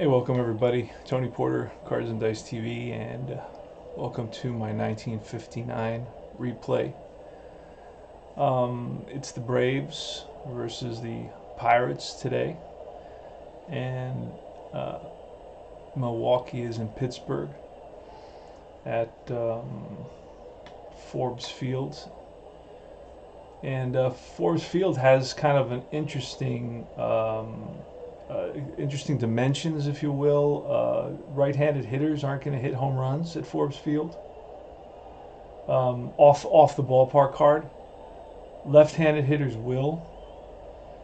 Hey, welcome everybody. Tony Porter, Cards and Dice TV, and welcome to my 1959 replay. It's the Braves versus the Pirates today, and Milwaukee is in Pittsburgh at Forbes Field. And Forbes Field has kind of an interesting dimensions, if you will. Right-handed hitters aren't going to hit home runs at Forbes Field. Off the ballpark card. Left-handed hitters will.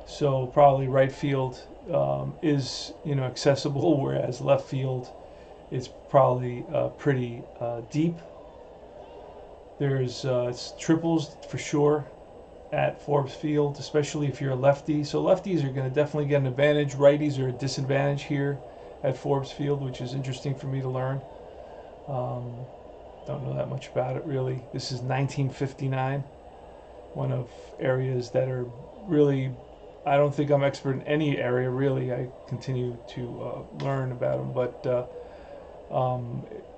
So probably right field is accessible, whereas left field is probably pretty deep. There's triples for sure at Forbes Field, especially if you're a lefty. So lefties are going to definitely get an advantage. Righties are a disadvantage here at Forbes Field, which is interesting for me to learn. Don't know that much about it really. This is 1959, one of areas that are really, I don't think I'm expert in any area really. I continue to learn about them, but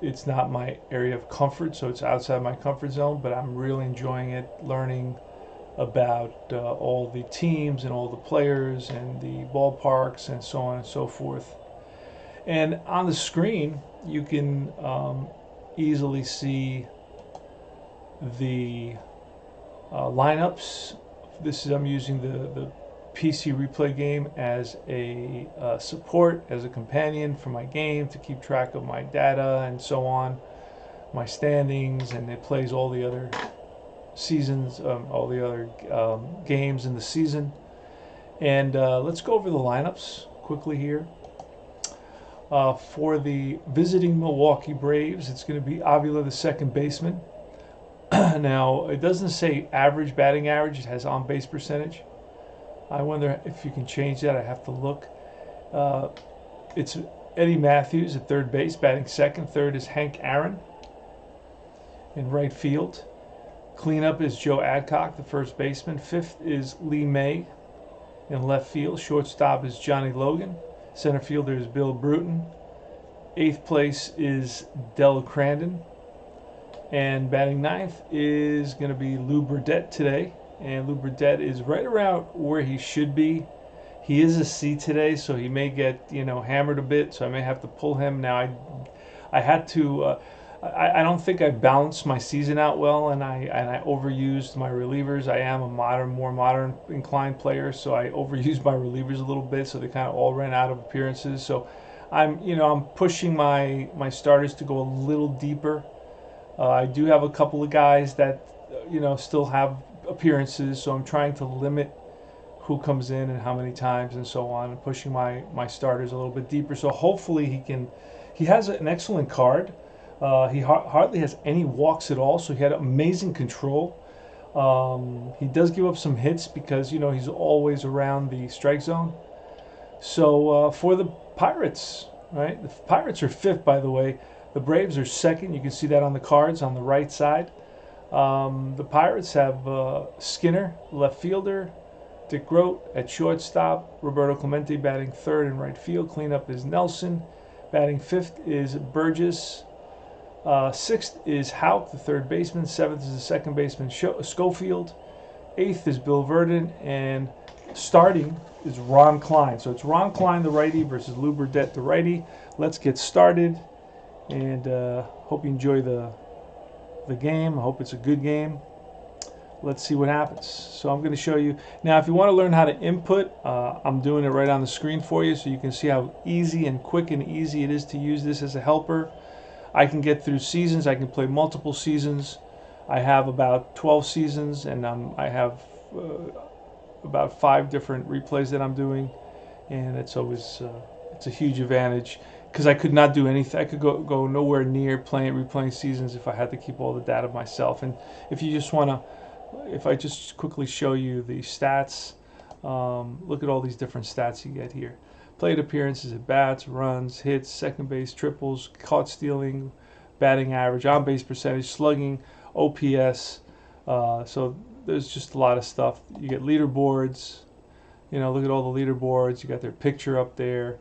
it's not my area of comfort, so it's outside my comfort zone, but I'm really enjoying it, learning about all the teams and all the players and the ballparks and so on and so forth. And on the screen, you can easily see the lineups. I'm using the PC replay game as a support, as a companion for my game to keep track of my data and so on, my standings, and it plays all the other seasons, all the other games in the season. And let's go over the lineups quickly here. For the visiting Milwaukee Braves, it's going to be Avila, the second baseman. Now, it doesn't say average batting average, it has on base percentage. I wonder if you can change that. I have to look. It's Eddie Matthews at third base, batting second. Third is Hank Aaron in right field. Cleanup is Joe Adcock, the first baseman. Fifth is Lee May in left field. Shortstop is Johnny Logan. Center fielder is Bill Bruton. Eighth place is Del Crandon. And batting ninth is going to be Lou Burdette today. And Lou Burdette is right around where he should be. He is a C today, so he may get hammered a bit. So I may have to pull him. Now I had to. I don't think I balanced my season out well, and I overused my relievers. I am a more modern inclined player, so I overused my relievers a little bit, so they kind of all ran out of appearances. So I'm pushing my starters to go a little deeper. I do have a couple of guys that still have appearances, so I'm trying to limit who comes in and how many times and so on, and pushing my starters a little bit deeper. So hopefully he has an excellent card. He hardly has any walks at all, so he had amazing control. He does give up some hits because he's always around the strike zone. So for the Pirates, right? The Pirates are fifth, by the way. The Braves are second. You can see that on the cards on the right side. The Pirates have Skinner, left fielder, Dick Grote at shortstop, Roberto Clemente batting third in right field. Cleanup is Nelson. Batting fifth is Burgess. Sixth is Houck, the third baseman. Seventh is the second baseman, Schofield. Eighth is Bill Verdon. And starting is Ron Kline. So it's Ron Kline, the righty, versus Lou Burdette, the righty. Let's get started. And hope you enjoy the game. I hope it's a good game. Let's see what happens. So I'm going to show you. Now, if you want to learn how to input, I'm doing it right on the screen for you so you can see how easy and quick and easy it is to use this as a helper. I can get through seasons. I can play multiple seasons. I have about 12 seasons, and I have about 5 different replays that I'm doing, and it's always it's a huge advantage because I could not do anything. I could go nowhere near replaying seasons if I had to keep all the data myself. And if you just want to, if I just quickly show you the stats, look at all these different stats you get here. Plate appearances, at bats, runs, hits, second base, triples, caught stealing, batting average, on base percentage, slugging, OPS. So there's just a lot of stuff. You get leaderboards. Look at all the leaderboards. You got their picture up there.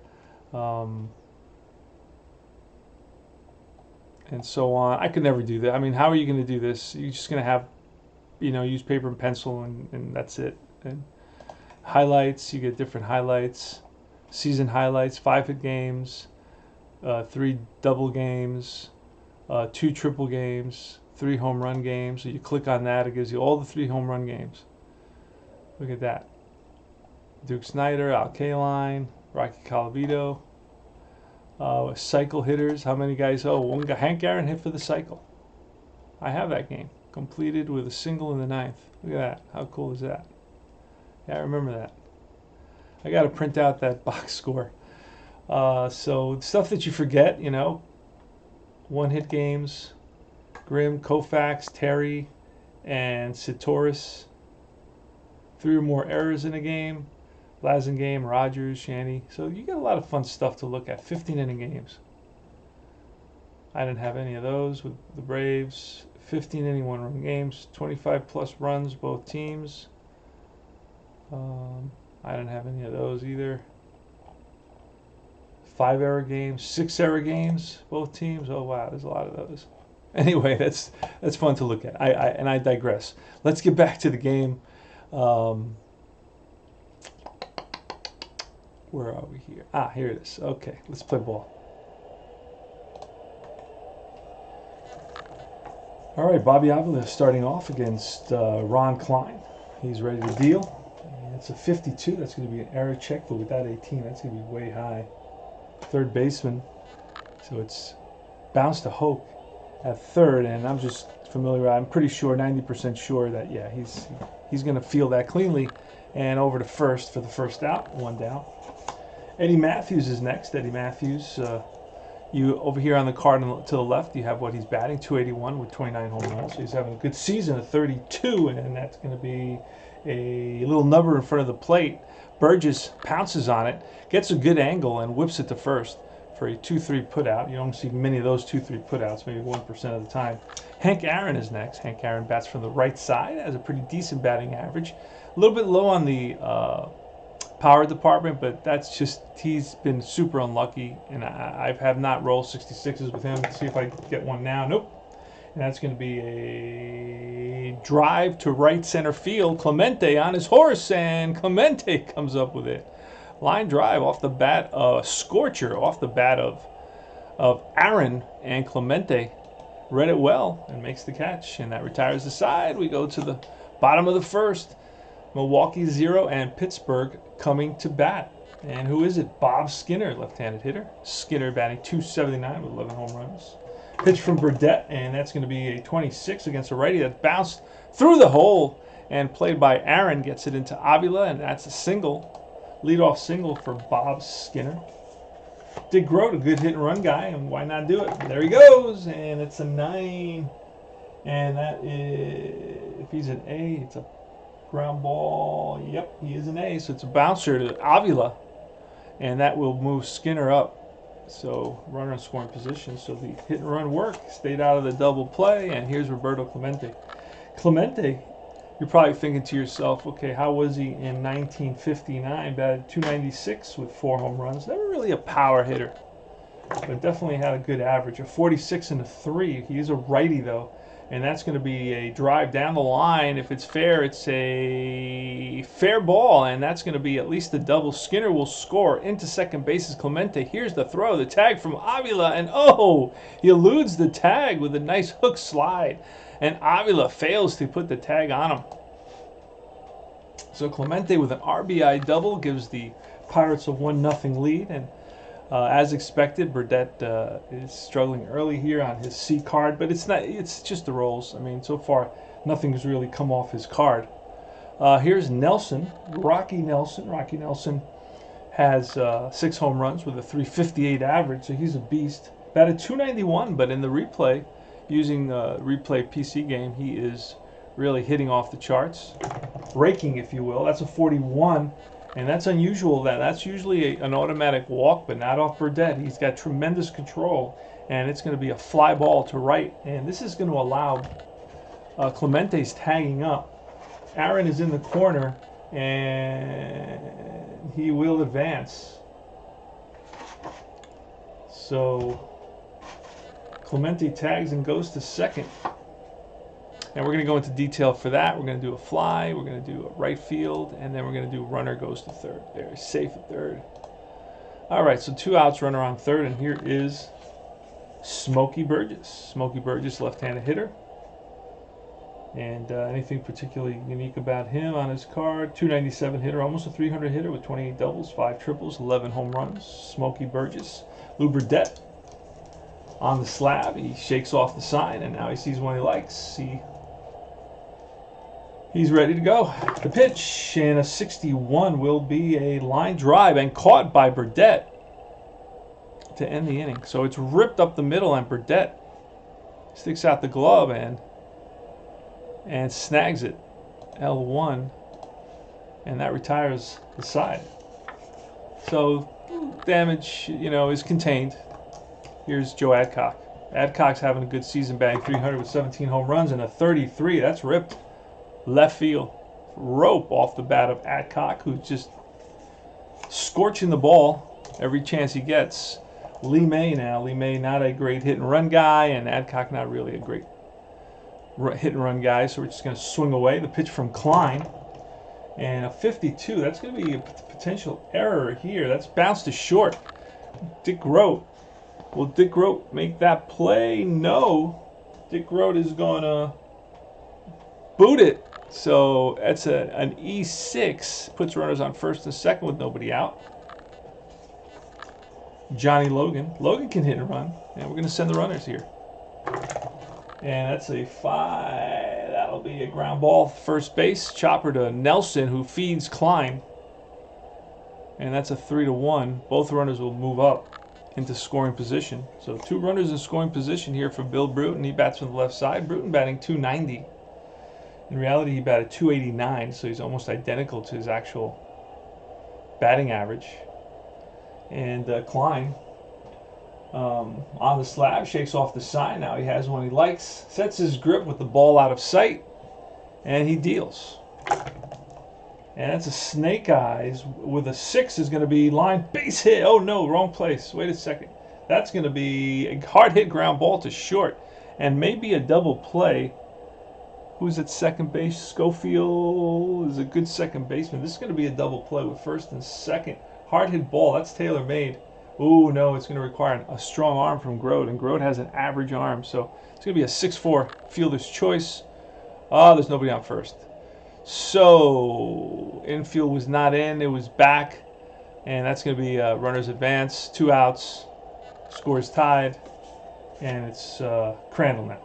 and so on. I could never do that. I mean, how are you going to do this? You're just going to have, use paper and pencil, and that's it. And highlights, you get different highlights, season highlights, 5-hit games, 3 double games, 2 triple games, 3 home run games. So you click on that, it gives you all the 3 home run games. Look at that. Duke Snyder, Al Kline, Rocky Colavito. Cycle hitters, how many guys? Oh, one guy, Hank Aaron hit for the cycle. I have that game. Completed with a single in the 9th. Look at that. How cool is that? Yeah, I remember that. I got to print out that box score. So stuff that you forget, one-hit games, Grimm, Koufax, Terry, and Sitoris. 3 or more errors in a game. Blasingame, Rogers, Shanny. So you get a lot of fun stuff to look at. 15-inning games. I didn't have any of those with the Braves. 15-inning one-run games. 25-plus runs, both teams. I didn't have any of those either. 5-error games, 6-error games, both teams. Oh wow, there's a lot of those. Anyway, that's fun to look at. I digress. Let's get back to the game. Where are we here? Here it is. Okay, let's play ball. All right, Bobby Avila starting off against Ron Kline. He's ready to deal. And it's a 52. That's going to be an error check, but without 18, that's going to be way high. Third baseman. So it's bounced to Hoke at third, and I'm just familiar. I'm pretty sure, 90% sure that he's going to field that cleanly, and over to first for the first out, 1 down. Eddie Matthews is next. Eddie Matthews, you over here on the card to the left, you have what he's batting, 281 with 29 home runs. So he's having a good season, a 32, and that's going to be a little number in front of the plate. Burgess pounces on it, gets a good angle, and whips it to first for a 2-3 putout. You don't see many of those 2-3 putouts, maybe 1% of the time. Hank Aaron is next. Hank Aaron bats from the right side, has a pretty decent batting average. A little bit low on the power department, but that's just, he's been super unlucky, and I have not rolled 66s with him. Let's see if I get one now. Nope. And that's going to be a drive to right center field. Clemente on his horse, and Clemente comes up with it. Line drive off the bat, scorcher off the bat of Aaron, and Clemente read it well and makes the catch, and that retires the side. We go to the bottom of the first. Milwaukee 0 and Pittsburgh coming to bat. And who is it? Bob Skinner, left-handed hitter. Skinner batting 279 with 11 home runs. Pitch from Burdette, and that's going to be a 26 against a righty that bounced through the hole and played by Aaron. Gets it into Avila, and that's a single. Leadoff single for Bob Skinner. Dick Grote, a good hit-and-run guy, and why not do it? There he goes, and it's a 9. And that is, if he's an A, it's a ground ball. Yep, he is an A, so it's a bouncer to Avila, and that will move Skinner up. So runner in scoring position. So the hit and run work, stayed out of the double play, and here's Roberto Clemente. Clemente, you're probably thinking to yourself, okay, how was he in 1959? Batted 296 with 4 home runs. Never really a power hitter, but definitely had a good average. A 46 and a 3. He is a righty though. And that's going to be a drive down the line. If it's fair, it's a fair ball, and that's going to be at least a double. Skinner will score. Into second base is Clemente. Here's the throw, the tag from Avila, and oh, he eludes the tag with a nice hook slide, and Avila fails to put the tag on him. So Clemente with an RBI double gives the Pirates a 1-0 lead, and as expected, Burdette is struggling early here on his C card, but it's not. It's just the rolls. I mean, so far, nothing's really come off his card. Here's Nelson, Rocky Nelson. Rocky Nelson has 6 home runs with a 358 average, so he's a beast. Batted 291, but in the replay, using replay PC game, he is really hitting off the charts, raking, if you will. That's a 41. And that's unusual. That's usually an automatic walk, but not off Burdette. He's got tremendous control, and it's going to be a fly ball to right. And this is going to allow Clemente's tagging up. Aaron is in the corner, and he will advance. So Clemente tags and goes to second. And we're going to go into detail for that. We're going to do a fly, we're going to do a right field, and then we're going to do runner goes to third. Very safe at third. All right, so 2 outs, runner on third, and here is Smokey Burgess. Smokey Burgess, left-handed hitter. And anything particularly unique about him on his card? 297 hitter, almost a 300 hitter with 28 doubles, 5 triples, 11 home runs. Smokey Burgess. Burdette on the slab. He shakes off the sign, and now he sees one he likes. He's ready to go. The pitch, and a 61 will be a line drive and caught by Burdette to end the inning. So it's ripped up the middle, and Burdette sticks out the glove and snags it, L1, and that retires the side. So damage, is contained. Here's Joe Adcock. Adcock's having a good season, batting .300 with 17 home runs and a 33. That's ripped left field. Rope off the bat of Adcock, who's just scorching the ball every chance he gets. Lee May now. Lee May not a great hit and run guy, and Adcock not really a great hit and run guy, so we're just going to swing away. The pitch from Kline, and a 52. That's going to be a potential error here. That's bounced to short. Dick Grote. Will Dick Grote make that play? No. Dick Grote is going to boot it. So that's an E6. Puts runners on first and second with nobody out. Johnny Logan. Logan can hit and run, and we're going to send the runners here. And that's a 5. That'll be a ground ball, first base. Chopper to Nelson, who feeds Kline. And that's a 3-1. Both runners will move up into scoring position. So 2 runners in scoring position here for Bill Bruton. He bats from the left side. Bruton batting .290. In reality, he batted .289, so he's almost identical to his actual batting average. And Kline on the slab, shakes off the sign. Now he has one he likes, sets his grip with the ball out of sight, and he deals. And that's a snake eyes with a 6 is going to be line base hit. Oh no, wrong place. Wait a second. That's going to be a hard hit ground ball to short, and maybe a double play. Who's at second base? Schofield is a good second baseman. This is going to be a double play with first and second. Hard hit ball. That's tailor-made. Oh no, it's going to require a strong arm from Grote, and Grote has an average arm, so it's going to be a 6-4 fielder's choice. There's nobody on first. So infield was not in, it was back, and that's going to be runner's advance, 2 outs, scores tied, and it's Crandall now.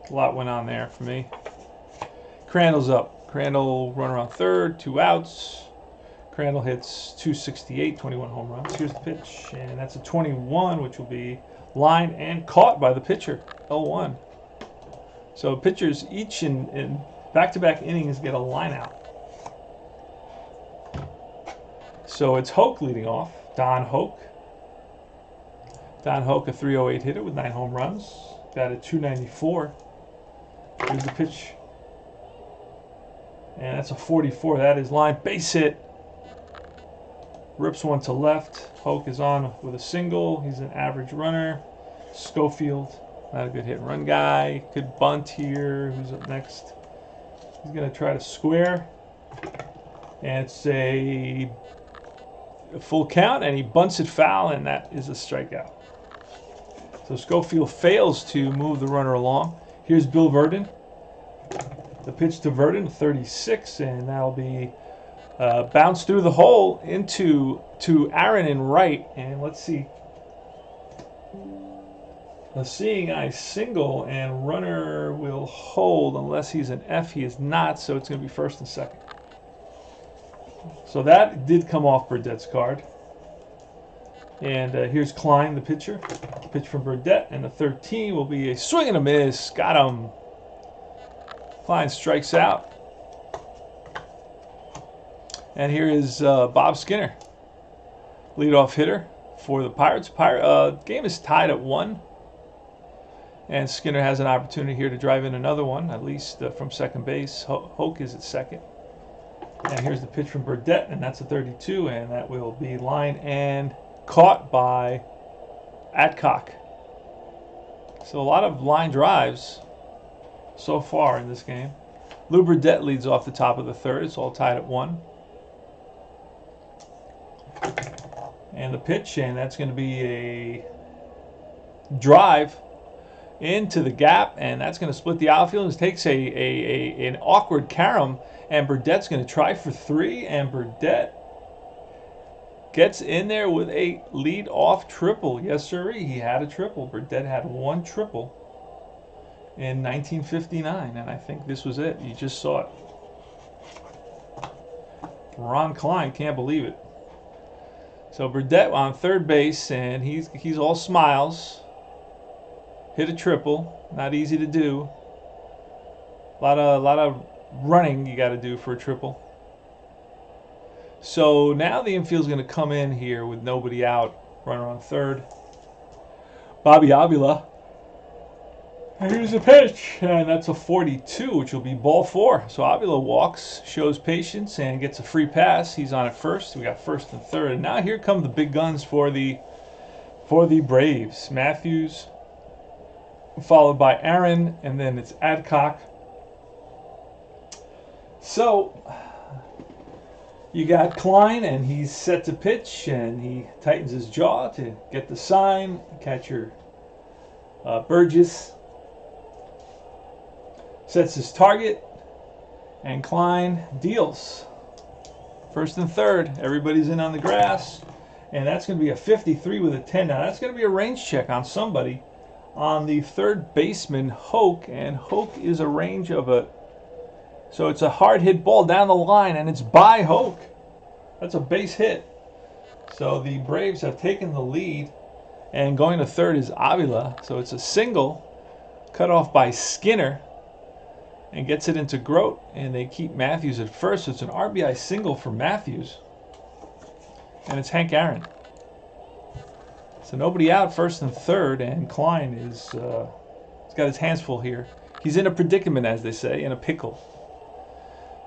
A lot went on there for me. Crandall's up. Crandall runner on third, 2 outs. Crandall hits .268, 21 home runs. Here's the pitch, and that's a 21, which will be lined and caught by the pitcher, L1. So pitchers each in back-to-back innings get a line out. So it's Hoke leading off. Don Hoke. Don Hoke, a .308 hitter with 9 home runs. Batted .294. Here's the pitch. And that's a 44. That is line base hit. Rips one to left. Hoke is on with a single. He's an average runner. Schofield, not a good hit and run guy. Good bunt here. Who's up next? He's going to try to square. And it's a full count, and he bunts it foul, and that is a strikeout. So Schofield fails to move the runner along. Here's Bill Verdon. The pitch to Verdon, 36, and that'll be bounced through the hole to Aaron in right. And let's see. A seeing eye single, and runner will hold unless he's an F. He is not, so it's going to be first and second. So that did come off Burdette's card. And here's Kline, the pitcher. Pitch from Burdette, and the 13 will be a swing and a miss. Got him. Kline strikes out. And here is Bob Skinner, leadoff hitter for the Pirates. Game is tied at 1. And Skinner has an opportunity here to drive in another one, at least from second base. Hoke is at second. And here's the pitch from Burdette, and that's a 32, and that will be lined and caught by Adcock. So a lot of line drives so far in this game. Burdette leads off the top of the third. It's all tied at 1. And the pitch, and that's going to be a drive into the gap, and that's going to split the outfield. It takes an awkward carom, and Burdette's going to try for 3, and Burdette gets in there with a lead-off triple. Yes, sir, he had a triple. Burdette had 1 triple in 1959, and I think this was it. You just saw it. Ron Kline can't believe it. So Burdette on third base, and he's all smiles. Hit a triple, not easy to do. A lot of running you got to do for a triple. So now the infield's going to come in here with nobody out. Runner on third. Bobby Avila. And here's the pitch, and that's a 42, which will be ball 4. So Avila walks, shows patience, and gets a free pass. He's on at first. We got first and third. And now here come the big guns for the Braves. Matthews, followed by Aaron, and then it's Adcock. So you got Kline, and he's set to pitch, and he tightens his jaw to get the sign. Catcher Burgess sets his target, and Kline deals. First and third, everybody's in on the grass, and that's going to be a 53 with a 10. Now that's going to be a range check on somebody. On the third baseman, Hoke, and Hoke is a range of a... So it's a hard hit ball down the line, and it's by Hoke. That's a base hit. So the Braves have taken the lead, and going to third is Avila. So it's a single, cut off by Skinner, and gets it into Grote, and they keep Matthews at first. So it's an RBI single for Matthews, and it's Hank Aaron. So nobody out, first and third, and Kline is he's got his hands full here. He's in a predicament, as they say, in a pickle.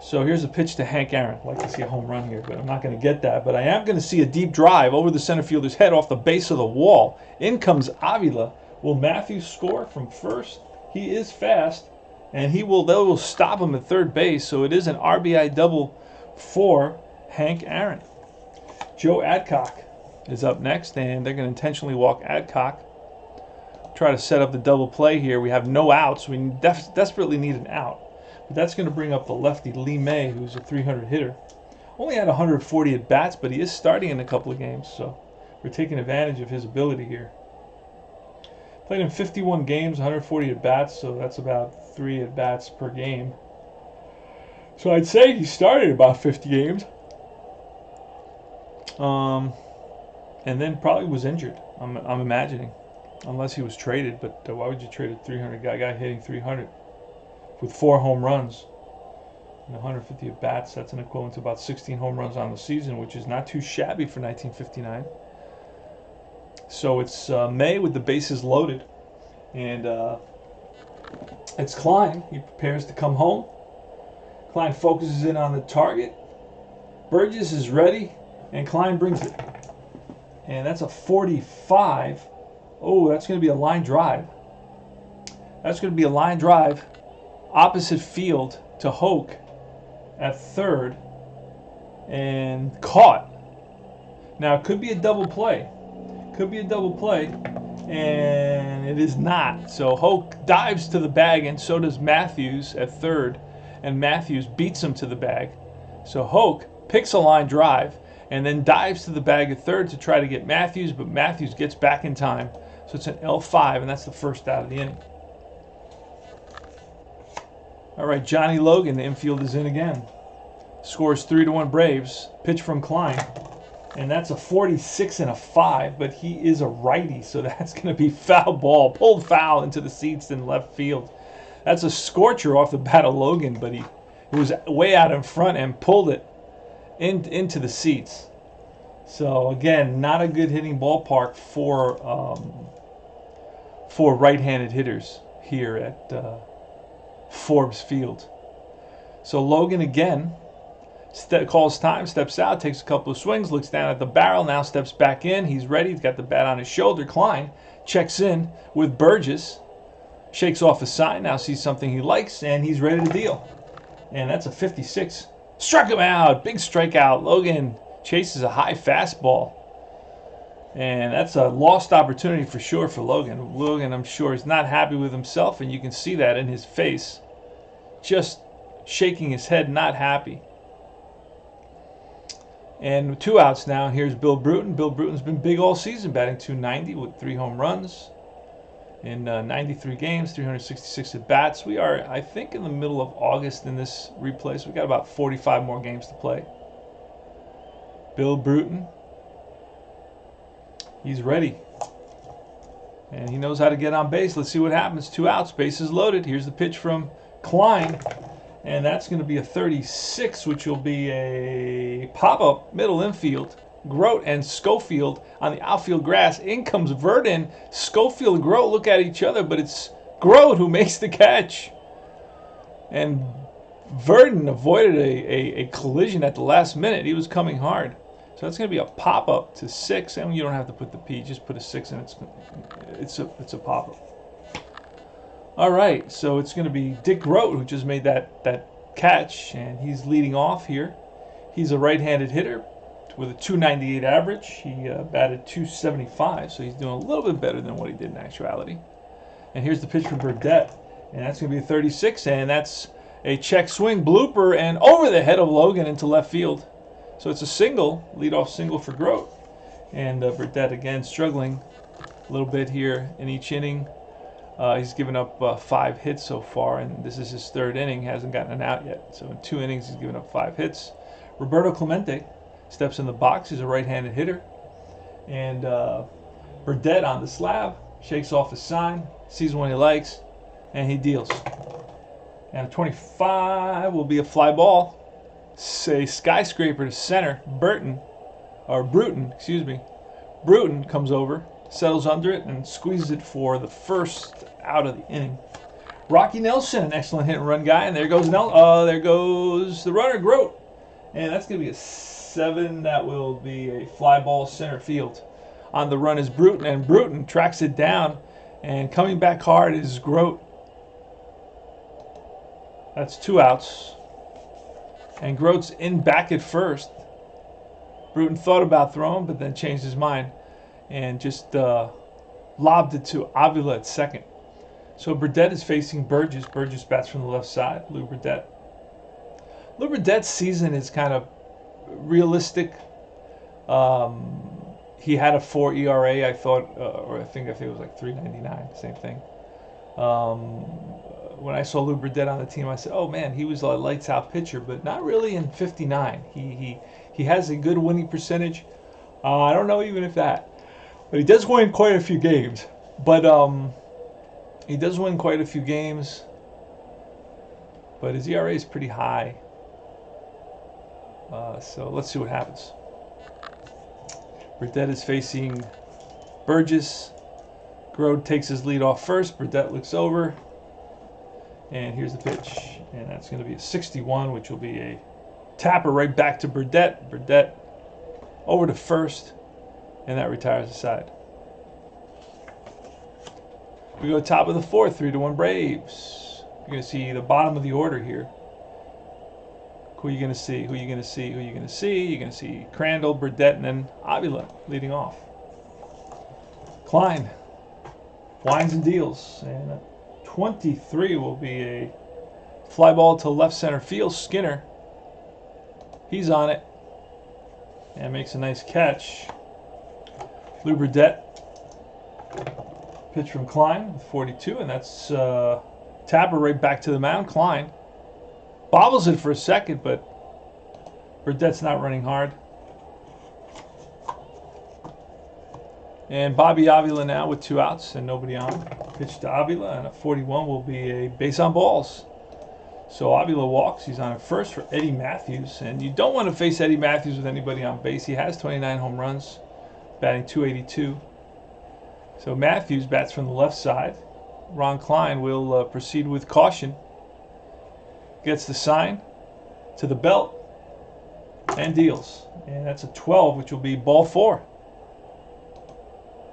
So here's a pitch to Hank Aaron. I'd like to see a home run here, but I'm not going to get that. But I am going to see a deep drive over the center fielder's head off the base of the wall. In comes Avila. Will Matthews score from first? He is fast, and they will stop him at third base. So it is an RBI double for Hank Aaron. Joe Adcock is up next, and they're going to intentionally walk Adcock. Try to set up the double play here. We have no outs. We desperately need an out. But that's going to bring up the lefty Lee May, who's a 300 hitter. Only had 140 at bats, but he is starting in a couple of games, so we're taking advantage of his ability here. Played in 51 games, 140 at bats, so that's about 3 at bats per game. So I'd say he started about 50 games. And then probably was injured, I'm imagining, unless he was traded. But why would you trade a 300 guy hitting 300 with 4 home runs and 150 at bats? That's an equivalent to about 16 home runs on the season, which is not too shabby for 1959. So it's May with the bases loaded, and it's Kline. He prepares to come home. Kline focuses in on the target. Burgess is ready, and Kline brings it. And that's a 45. Oh, that's going to be a line drive. That's going to be a line drive opposite field to Hoke at third, and caught. Now, it could be a double play. Could be a double play, and it is not. So Hoke dives to the bag, and so does Matthews at third, and Matthews beats him to the bag. So Hoke picks a line drive and then dives to the bag at third to try to get Matthews, but Matthews gets back in time. So it's an L5, and that's the first out of the inning. All right, Johnny Logan, the infield is in again. Scores 3-1 Braves. Pitch from Kline. And that's a 46 and a 5, but he is a righty, so that's going to be foul ball. Pulled foul into the seats in left field. That's a scorcher off the bat of Logan, but he was way out in front and pulled it into the seats. So again, not a good hitting ballpark for right-handed hitters here at Forbes Field. So Logan again Calls time, steps out, takes a couple of swings, looks down at the barrel, now steps back in. He's ready. He's got the bat on his shoulder. Kline checks in with Burgess, shakes off a sign, now sees something he likes, and he's ready to deal. And that's a 56. Struck him out. Big strikeout. Logan chases a high fastball. And that's a lost opportunity for sure for Logan. Logan, I'm sure, is not happy with himself, and you can see that in his face. Just shaking his head, not happy. And 2 outs now. Here's Bill Bruton. Bill Bruton's been big all season, batting .290 with 3 home runs in 93 games, 366 at bats. We are, I think, in the middle of August in this replay, so we got about 45 more games to play. Bill Bruton, he's ready, and he knows how to get on base. Let's see what happens. 2 outs, bases loaded. Here's the pitch from Kline. And that's going to be a 36, which will be a pop-up middle infield. Grote and Schofield on the outfield grass. In comes Verdin. Schofield and Grote look at each other, but it's Grote who makes the catch. And Verdin avoided a collision at the last minute. He was coming hard. So that's going to be a pop-up to 6. And you don't have to put the P. Just put a 6 and it's a pop-up. All right, so it's going to be Dick Grote who just made that catch, and he's leading off here. He's a right-handed hitter with a .298 average. He batted .275, so he's doing a little bit better than what he did in actuality. And here's the pitch from Burdette, and that's going to be a 36, and that's a check swing blooper and over the head of Logan into left field. So it's a single, leadoff single for Grote. And Burdette again struggling a little bit here in each inning. He's given up 5 hits so far, and this is his 3rd inning. Hasn't gotten an out yet. So in 2 innings, he's given up 5 hits. Roberto Clemente steps in the box. He's a right-handed hitter. And Burdette on the slab, shakes off the sign, sees one he likes, and he deals. And a 25 will be a fly ball. A skyscraper to center. Bruton comes over, settles under it, and squeezes it for the first out of the inning. Rocky Nelson, an excellent hit and run guy, and there goes there goes the runner, Grote. And that's going to be a 7. That will be a fly ball center field. On the run is Bruton, and Bruton tracks it down, and coming back hard is Grote. That's 2 outs. And Grote's in back at first. Bruton thought about throwing, but then changed his mind and just lobbed it to Avila at second. So Burdette is facing Burgess. Burgess bats from the left side. Lou Burdette. Lou Burdette's season is kind of realistic. He had a 4 ERA, I thought, or I think it was like 3.99, same thing. When I saw Lou Burdette on the team, I said, "Oh man, he was a lights out pitcher," but not really in 59. He has a good winning percentage. I don't know even if that, but he does win quite a few games. But he does win quite a few games. But his ERA is pretty high. So let's see what happens. Burdette is facing Burgess. Grote takes his lead off first. Burdette looks over. And here's the pitch. And that's going to be a 61, which will be a tapper right back to Burdette. Burdette over to first. And that retires the side. We go top of the 4th, 3-1 Braves. You're going to see the bottom of the order here. Who are you going to see? Who are you going to see? Who are you going to see? You're going to see Crandall, Burdette, and then Avila leading off. Kline winds and deals. And 23 will be a fly ball to left center field. Skinner, he's on it and makes a nice catch. Lou Burdette, pitch from Kline with 42, and that's tapper right back to the mound. Kline bobbles it for a second, but Burdette's not running hard. And Bobby Avila now with 2 outs and nobody on. Pitch to Avila, and a 41 will be a base on balls. So Avila walks. He's on at first for Eddie Matthews. And you don't want to face Eddie Matthews with anybody on base. He has 29 home runs, batting .282. So Matthews bats from the left side. Ron Kline will proceed with caution. Gets the sign to the belt. and deals. And that's a 12, which will be ball 4.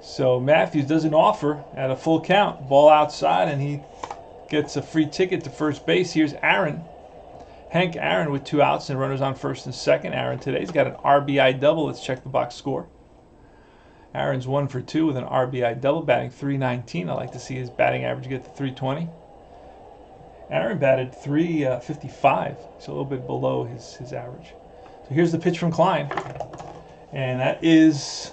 So Matthews doesn't offer at a full count. Ball outside, and he gets a free ticket to first base. Here's Aaron. Hank Aaron with 2 outs and runners on first and second. Aaron today's got an RBI double. Let's check the box score. Aaron's 1 for 2 with an RBI double, batting .319. I like to see his batting average get to .320. Aaron batted .355. He's a little bit below his average. So here's the pitch from Kline. And that is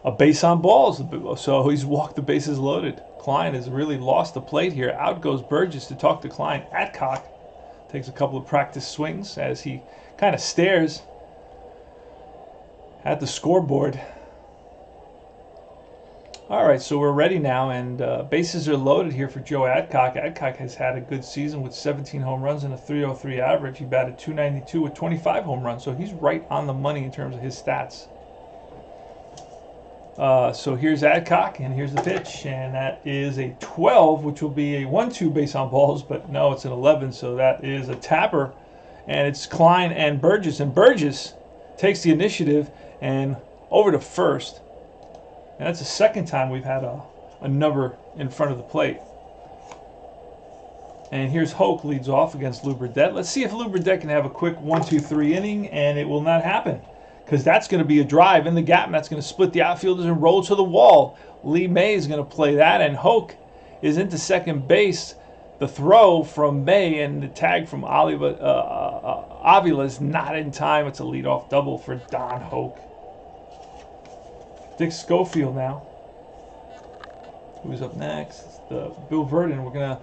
a base on balls. So he's walked the bases loaded. Kline has really lost the plate here. Out goes Burgess to talk to Kline. Adcock takes a couple of practice swings as he kind of stares at the scoreboard. All right, so we're ready now, and bases are loaded here for Joe Adcock. Adcock has had a good season with 17 home runs and a .303 average. He batted .292 with 25 home runs, so he's right on the money in terms of his stats. So here's Adcock, and here's the pitch, and that is a 12, which will be a 1-2 base on balls, but no, it's an 11, so that is a tapper, and it's Kline and Burgess takes the initiative and over to first. And that's the second time we've had a number in front of the plate. And here's Hoke leads off against Lou Burdette. Let's see if Lou Burdette can have a quick 1-2-3 inning, and it will not happen, because that's going to be a drive in the gap, and that's going to split the outfielders and roll to the wall. Lee May is going to play that, and Hoke is into second base. The throw from May and the tag from Avila is not in time. It's a leadoff double for Don Hoke. Dick Schofield now. Who's up next? It's the Bill Verdon. The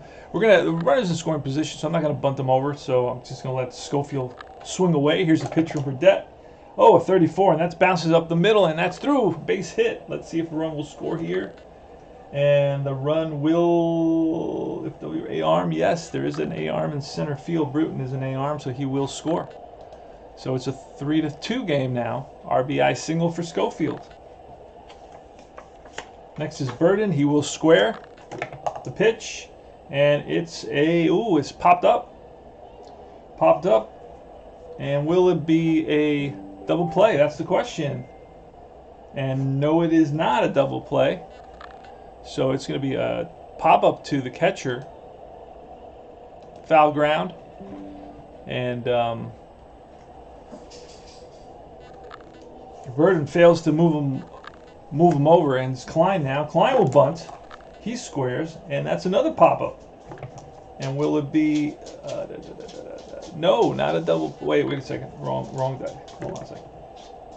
runner's in scoring position, so I'm not gonna bunt him over. So I'm just gonna let Schofield swing away. Here's the pitch from Burdette. Oh, a 34, and that bounces up the middle, and that's through. Base hit. Let's see if the run will score here. And the run will, if the A-arm, yes, there is an A-arm in center field. Bruton is an A-arm, so he will score. So it's a 3-2 game now. RBI single for Schofield. Next is Burden. He will square the pitch, and it's it's popped up. And will it be a double play? That's the question. And no, it is not a double play. So it's going to be a pop-up to the catcher. Foul ground. And Burden fails to move him over, and it's Kline now. Kline will bunt. He squares, and that's another pop-up. And will it be... no, not a double... Wait a second. Wrong guy. Hold on a second.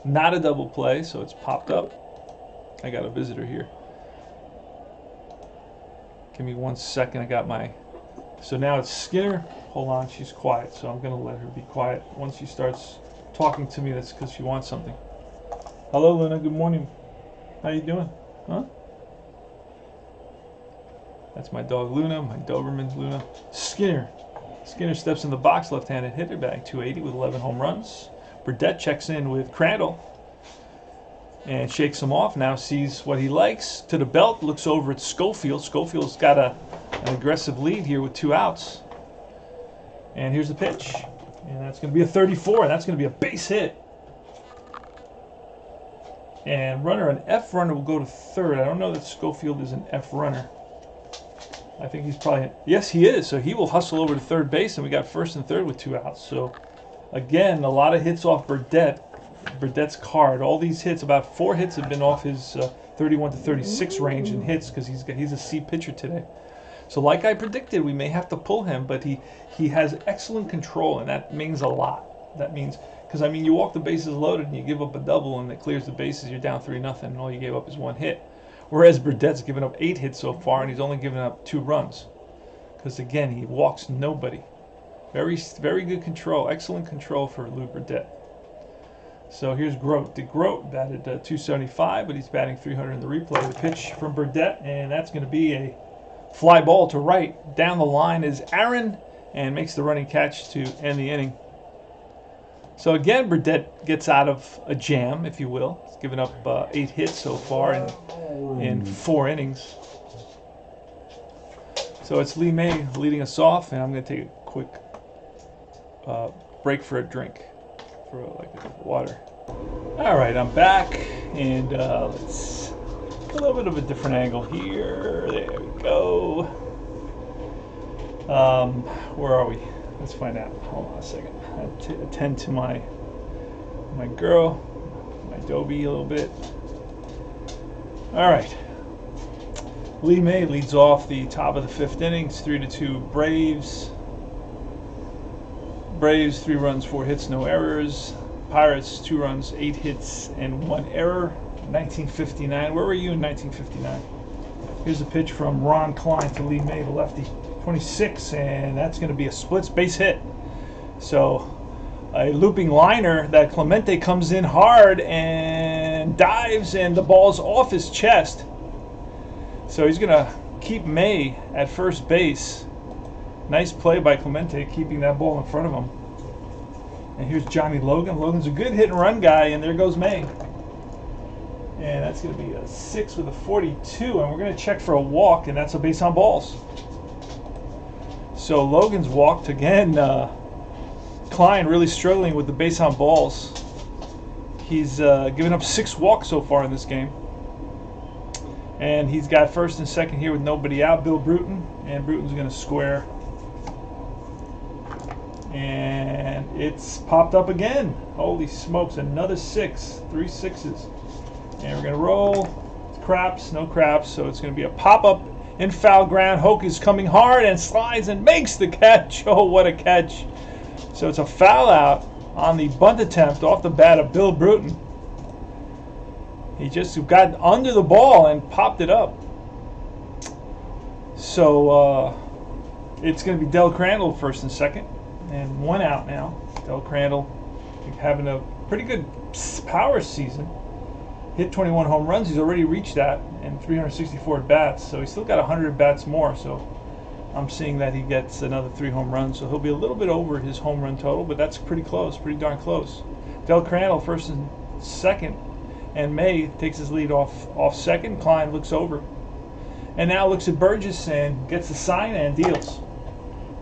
Not a double play, so it's popped up. I got a visitor here. Give me 1 second. I got my... So now it's Skinner. Hold on, she's quiet, so I'm going to let her be quiet. Once she starts talking to me, that's because she wants something. Hello, Luna. Good morning. How you doing? Huh? That's my dog Luna, my Doberman Luna. Skinner. Skinner steps in the box, left-handed hitter, batting .280 with 11 home runs. Burdette checks in with Crandall and shakes him off. Now sees what he likes. To the belt, looks over at Schofield. Schofield's got an aggressive lead here with 2 outs. And here's the pitch. And that's going to be a 34, and that's going to be a base hit. And an F runner will go to third. I don't know that Schofield is an F runner. I think he's probably... Yes, he is. So he will hustle over to third base, and we got first and third with 2 outs. So, again, a lot of hits off Burdette's card. All these hits, about 4 hits have been off his 31 to 36 range in hits, because he's a C pitcher today. So like I predicted, we may have to pull him, but he has excellent control, and that means a lot. That means... Because, I mean, you walk the bases loaded and you give up a double and it clears the bases, you're down 3-0, and all you gave up is 1 hit. Whereas Burdette's given up 8 hits so far, and he's only given up 2 runs. Because, again, he walks nobody. Very, very good control. Excellent control for Lou Burdette. So here's Grote. DeGroat batted .275, but he's batting .300 in the replay. The pitch from Burdette, and that's going to be a fly ball to right. Down the line is Aaron, and makes the running catch to end the inning. So again, Burdette gets out of a jam, if you will. He's given up 8 hits so far in 4 innings. So it's Lee May leading us off, and I'm going to take a quick break for a drink. for like a water. All right, I'm back, and let's a little bit of a different angle here. There we go. Where are we? Let's find out. Hold on a second. I attend to my girl, my Dobie a little bit. All right. Lee May leads off the top of the 5th inning. It's 3-2 Braves. Braves 3 runs, 4 hits, no errors. Pirates 2 runs, 8 hits, and 1 error. 1959. Where were you in 1959? Here's a pitch from Ron Kline to Lee May, the lefty. 26, and that's going to be a splits base hit. So a looping liner that Clemente comes in hard and dives, and the ball's off his chest. So he's going to keep May at first base. Nice play by Clemente, keeping that ball in front of him. And here's Johnny Logan. Logan's a good hit and run guy, and there goes May. And that's going to be a 6 with a 42, and we're going to check for a walk, and that's a base on balls. So Logan's walked again. Kline really struggling with the base on balls. He's given up 6 walks so far in this game. And he's got first and second here with nobody out, Bill Bruton. And Bruton's going to square. And it's popped up again. Holy smokes, another 6. 3 sixes. And we're going to roll. It's craps, no craps. So it's going to be a pop-up in foul ground. Hoke is coming hard and slides and makes the catch. Oh, what a catch. So it's a foul out on the bunt attempt off the bat of Bill Bruton. He just got under the ball and popped it up. So it's going to be Del Crandall first and second. And 1 out now. Del Crandall having a pretty good power season. Hit 21 home runs. He's already reached that. And 364 at-bats. So he's still got 100 at-bats more. So I'm seeing that he gets another 3 home runs. So he'll be a little bit over his home run total. But that's pretty close. Pretty darn close. Del Crandall first and second. And May takes his lead off second. Kline looks over. And now looks at Burgess and gets the sign and deals.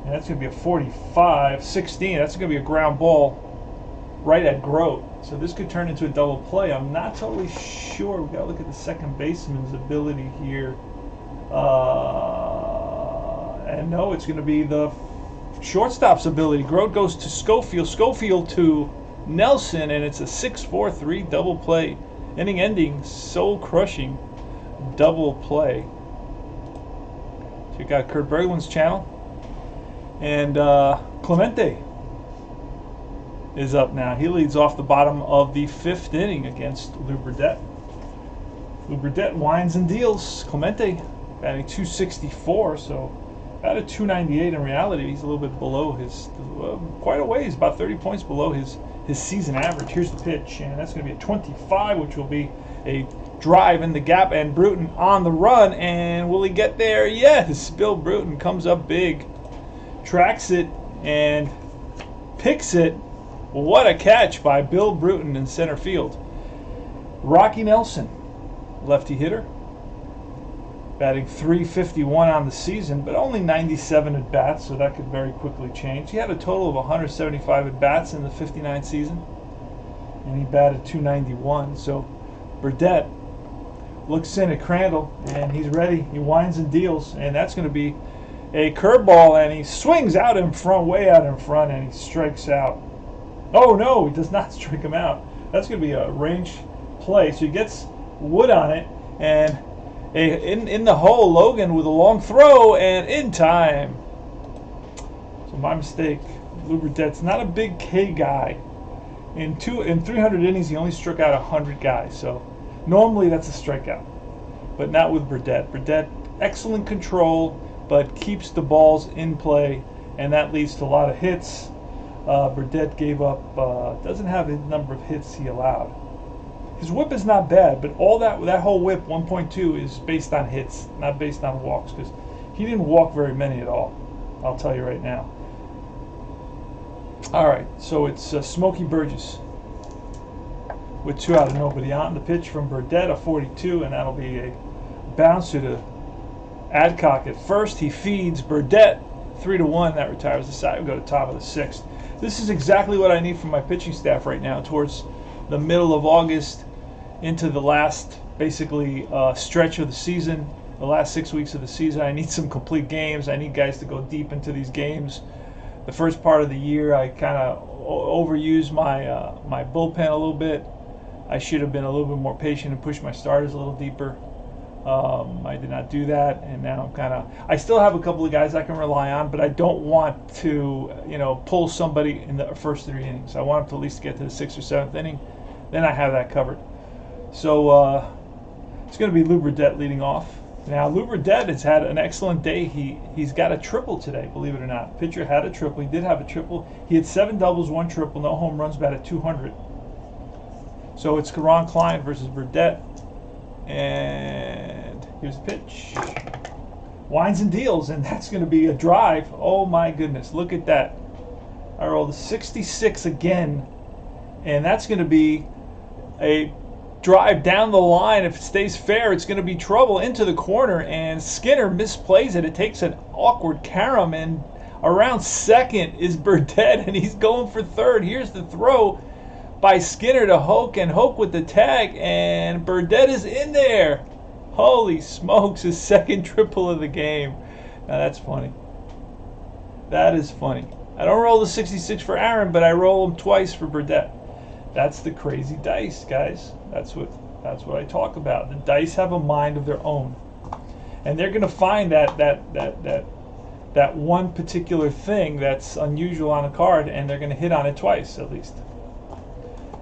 And that's going to be a 45-16. That's going to be a ground ball right at Grote. So this could turn into a double play. I'm not totally sure. We've got to look at the second baseman's ability here. And no, it's going to be the shortstop's ability. Grote goes to Schofield. Schofield to Nelson. And it's a 6-4-3 double play. Inning ending, soul-crushing double play. So you got Kurt Berglund's channel. And Clemente is up now. He leads off the bottom of the 5th inning against Lou Burdette. Lou Burdette winds and deals. Clemente batting .264, so about a .298 in reality. He's a little bit below his, quite a ways, about 30 points below his season average. Here's the pitch, and that's going to be a 25, which will be a drive in the gap, and Bruton on the run. And will he get there? Yes, Bill Bruton comes up big, tracks it, and picks it. What a catch by Bill Bruton in center field. Rocky Nelson, lefty hitter, batting .351 on the season, but only 97 at-bats, so that could very quickly change. He had a total of 175 at-bats in the 59 season, and he batted .291. So Burdette looks in at Crandall, and he's ready. He winds and deals, and that's going to be a curveball, and he swings out in front, way out in front, and he strikes out. Oh, no, he does not strike him out. That's going to be a range play. So he gets wood on it, and in the hole, Logan with a long throw, and in time. So my mistake. Lou Burdette's not a big K guy. In 300 innings, he only struck out 100 guys. So normally that's a strikeout, but not with Burdette. Burdette, excellent control, but keeps the balls in play, and that leads to a lot of hits. Burdette gave up, doesn't have the number of hits he allowed. His whip is not bad, but all that whole whip, 1.2, is based on hits, not based on walks, because he didn't walk very many at all. I'll tell you right now. All right, so it's Smokey Burgess with 2 out and nobody on. The pitch from Burdette, a 42, and that'll be a bouncer to Adcock at first. He feeds Burdette 3-1. That retires the side. We go to top of the 6th. This is exactly what I need from my pitching staff right now, towards the middle of August into the last, basically, stretch of the season, the last 6 weeks of the season. I need some complete games. I need guys to go deep into these games. The first part of the year, I kind of overused my bullpen a little bit. I should have been a little bit more patient and pushed my starters a little deeper. I did not do that, and now I still have a couple of guys I can rely on, but I don't want to, pull somebody in the first 3 innings. I want them to at least get to the 6th or 7th inning. Then I have that covered. So it's going to be Burdette leading off. Now, Burdette has had an excellent day. He's got a triple today, believe it or not. Pitcher had a triple. He did have a triple. He had 7 doubles, 1 triple, no home runs, batted .200. So it's Kline versus Burdette. And here's the pitch. Winds and deals, and that's going to be a drive. Oh my goodness, look at that. I rolled a 66 again, and that's going to be a drive down the line. If it stays fair, it's going to be trouble into the corner, and Skinner misplays it. It takes an awkward carom, and around second is Burdette, and he's going for third. Here's the throw by Skinner to Hoke, and Hoke with the tag, and Burdette is in there. Holy smokes, his second triple of the game. Now that's funny. That is funny. I don't roll the 66 for Aaron, but I roll him twice for Burdette. That's the crazy dice, guys. That's what I talk about. The dice have a mind of their own, and they're going to find that one particular thing that's unusual on a card, and they're going to hit on it twice at least.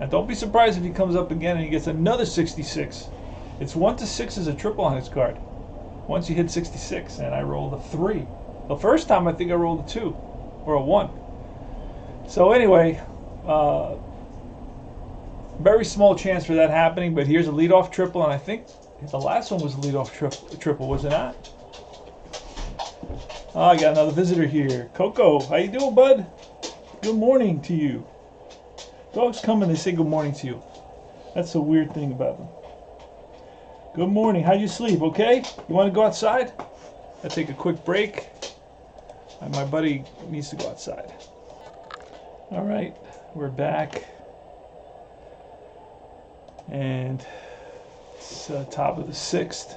And don't be surprised if he comes up again and he gets another 66. It's 1 to 6 is a triple on his card. Once you hit 66, and I rolled a 3. The first time I think I rolled a 2 or a 1. So anyway. Very small chance for that happening, but here's a leadoff triple, and I think the last one was a leadoff triple, was it not? Oh, I got another visitor here. Coco, how you doing, bud? Good morning to you. Dogs come and they say good morning to you. That's the weird thing about them. Good morning. How'd you sleep? Okay? You want to go outside? I'll take a quick break. My buddy needs to go outside. All right, we're back. And it's top of the 6th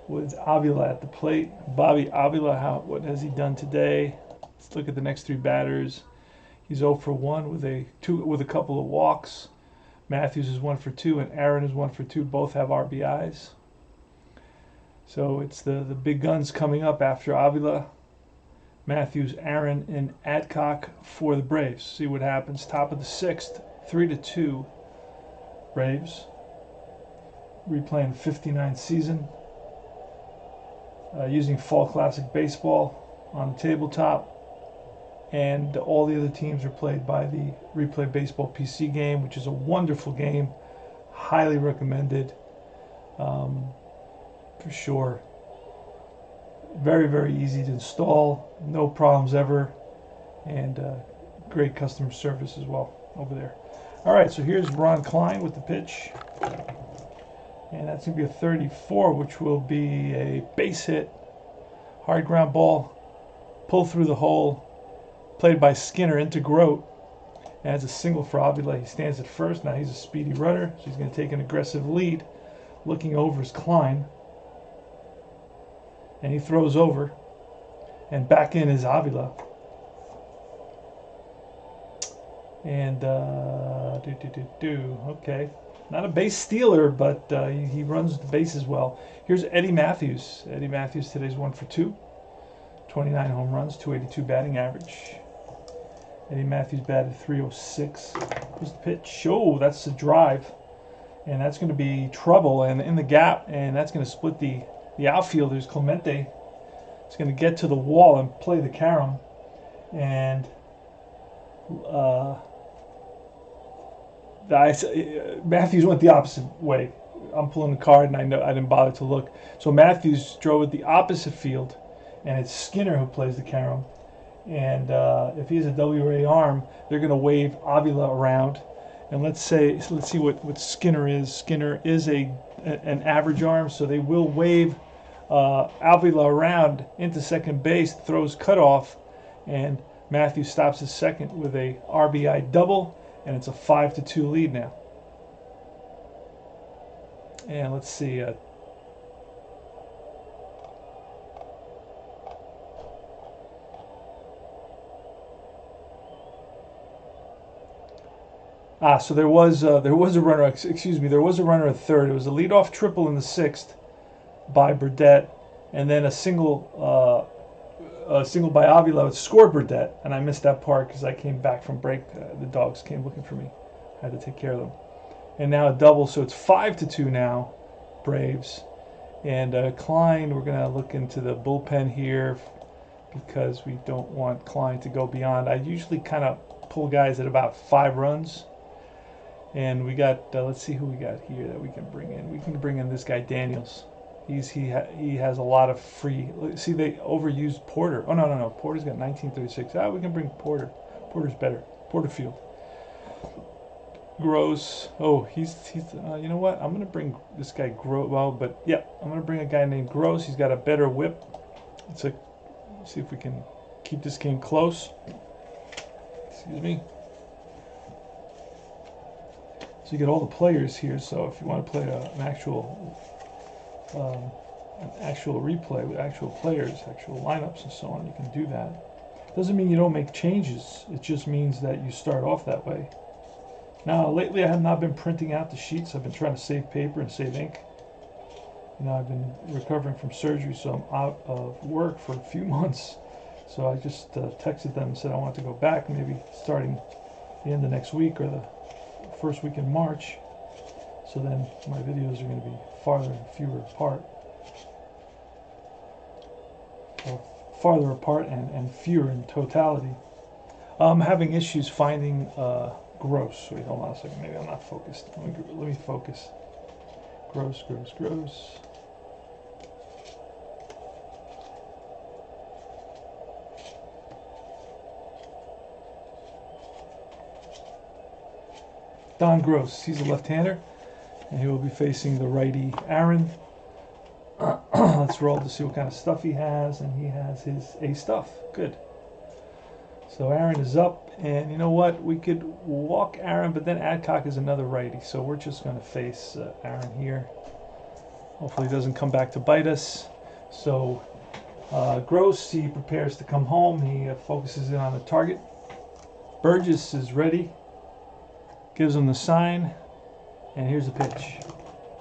with Avila at the plate. Bobby Avila, what has he done today? Let's look at the next 3 batters. He's 0 for 1 with a couple of walks. Matthews is 1 for 2, and Aaron is 1 for 2. Both have RBIs. So it's the big guns coming up after Avila. Matthews, Aaron, and Adcock for the Braves. See what happens. Top of the 6th, 3-2. Braves replaying the 59th season, using Fall Classic Baseball on the tabletop, and all the other teams are played by the Replay Baseball PC game, which is a wonderful game, highly recommended, for sure. Very, very easy to install, no problems ever, and great customer service as well over there. All right, so here's Kline with the pitch. And that's going to be a 34, which will be a base hit. Hard ground ball, pull through the hole, played by Skinner into Grote. And it's a single for Avila. He stands at first. Now he's a speedy runner, so he's going to take an aggressive lead. Looking over is Kline. And he throws over. And back in is Avila. And okay, not a base stealer, but he runs the bases well. Here's Eddie Matthews. Eddie Matthews today's 1 for 2, 29 home runs, 282 batting average. Eddie Matthews batted .306. Here's the pitch. Oh, that's the drive, and that's going to be trouble and in the gap, and that's going to split the outfielders. Clemente is going to get to the wall and play the carom, and Matthews went the opposite way. I'm pulling the card, and I didn't bother to look. So Matthews drove it the opposite field, and it's Skinner who plays the carom. And if he has a WA arm, they're going to wave Avila around. And let's see what Skinner is. Skinner is an average arm, so they will wave Avila around into second base, throws cutoff, and Matthews stops his second with a RBI double, and it's a 5-2 lead now. And let's see. So there was a runner. Excuse me, there was a runner at third. It was a leadoff triple in the sixth by Burdette, and then a single by Avila scored Burdette, and I missed that part because I came back from break. The dogs came looking for me. I had to take care of them. And now a double, so it's 5-2 now, Braves. And Kline, we're going to look into the bullpen here because we don't want Kline to go beyond. I usually kind of pull guys at about 5 runs. And we got, let's see who we got here that we can bring in. We can bring in this guy, Daniels. He has a lot of free. See, they overused Porter. Oh, no. Porter's got 1936. We can bring Porter. Porter's better. Porterfield. Gross. Oh, he's you know what? I'm going to bring this guy Gross. Well, but yeah, I'm going to bring a guy named Gross. He's got a better whip. Let's see if we can keep this game close. Excuse me. So you get all the players here. So if you want to play an actual replay with actual players, actual lineups, and so on, you can do that. Doesn't mean you don't make changes. It just means that you start off that way. Now, lately I have not been printing out the sheets. I've been trying to save paper and save ink. You know, I've been recovering from surgery, so I'm out of work for a few months. So I just texted them and said I want to go back, maybe starting the end of next week or the first week in March. So then my videos are going to be farther and fewer apart. So farther apart and fewer in totality. I'm having issues finding Gross. Wait, hold on a second. Maybe I'm not focused. Let me focus. Gross. Don Gross. He's a left-hander, and he will be facing the righty Aaron. Let's roll to see what kind of stuff he has, and he has his A stuff. Good. So Aaron is up, and you know what? We could walk Aaron, but then Adcock is another righty, so we're just going to face Aaron here. Hopefully he doesn't come back to bite us. So Gross, he prepares to come home. He focuses in on the target. Burgess is ready. Gives him the sign, and here's the pitch.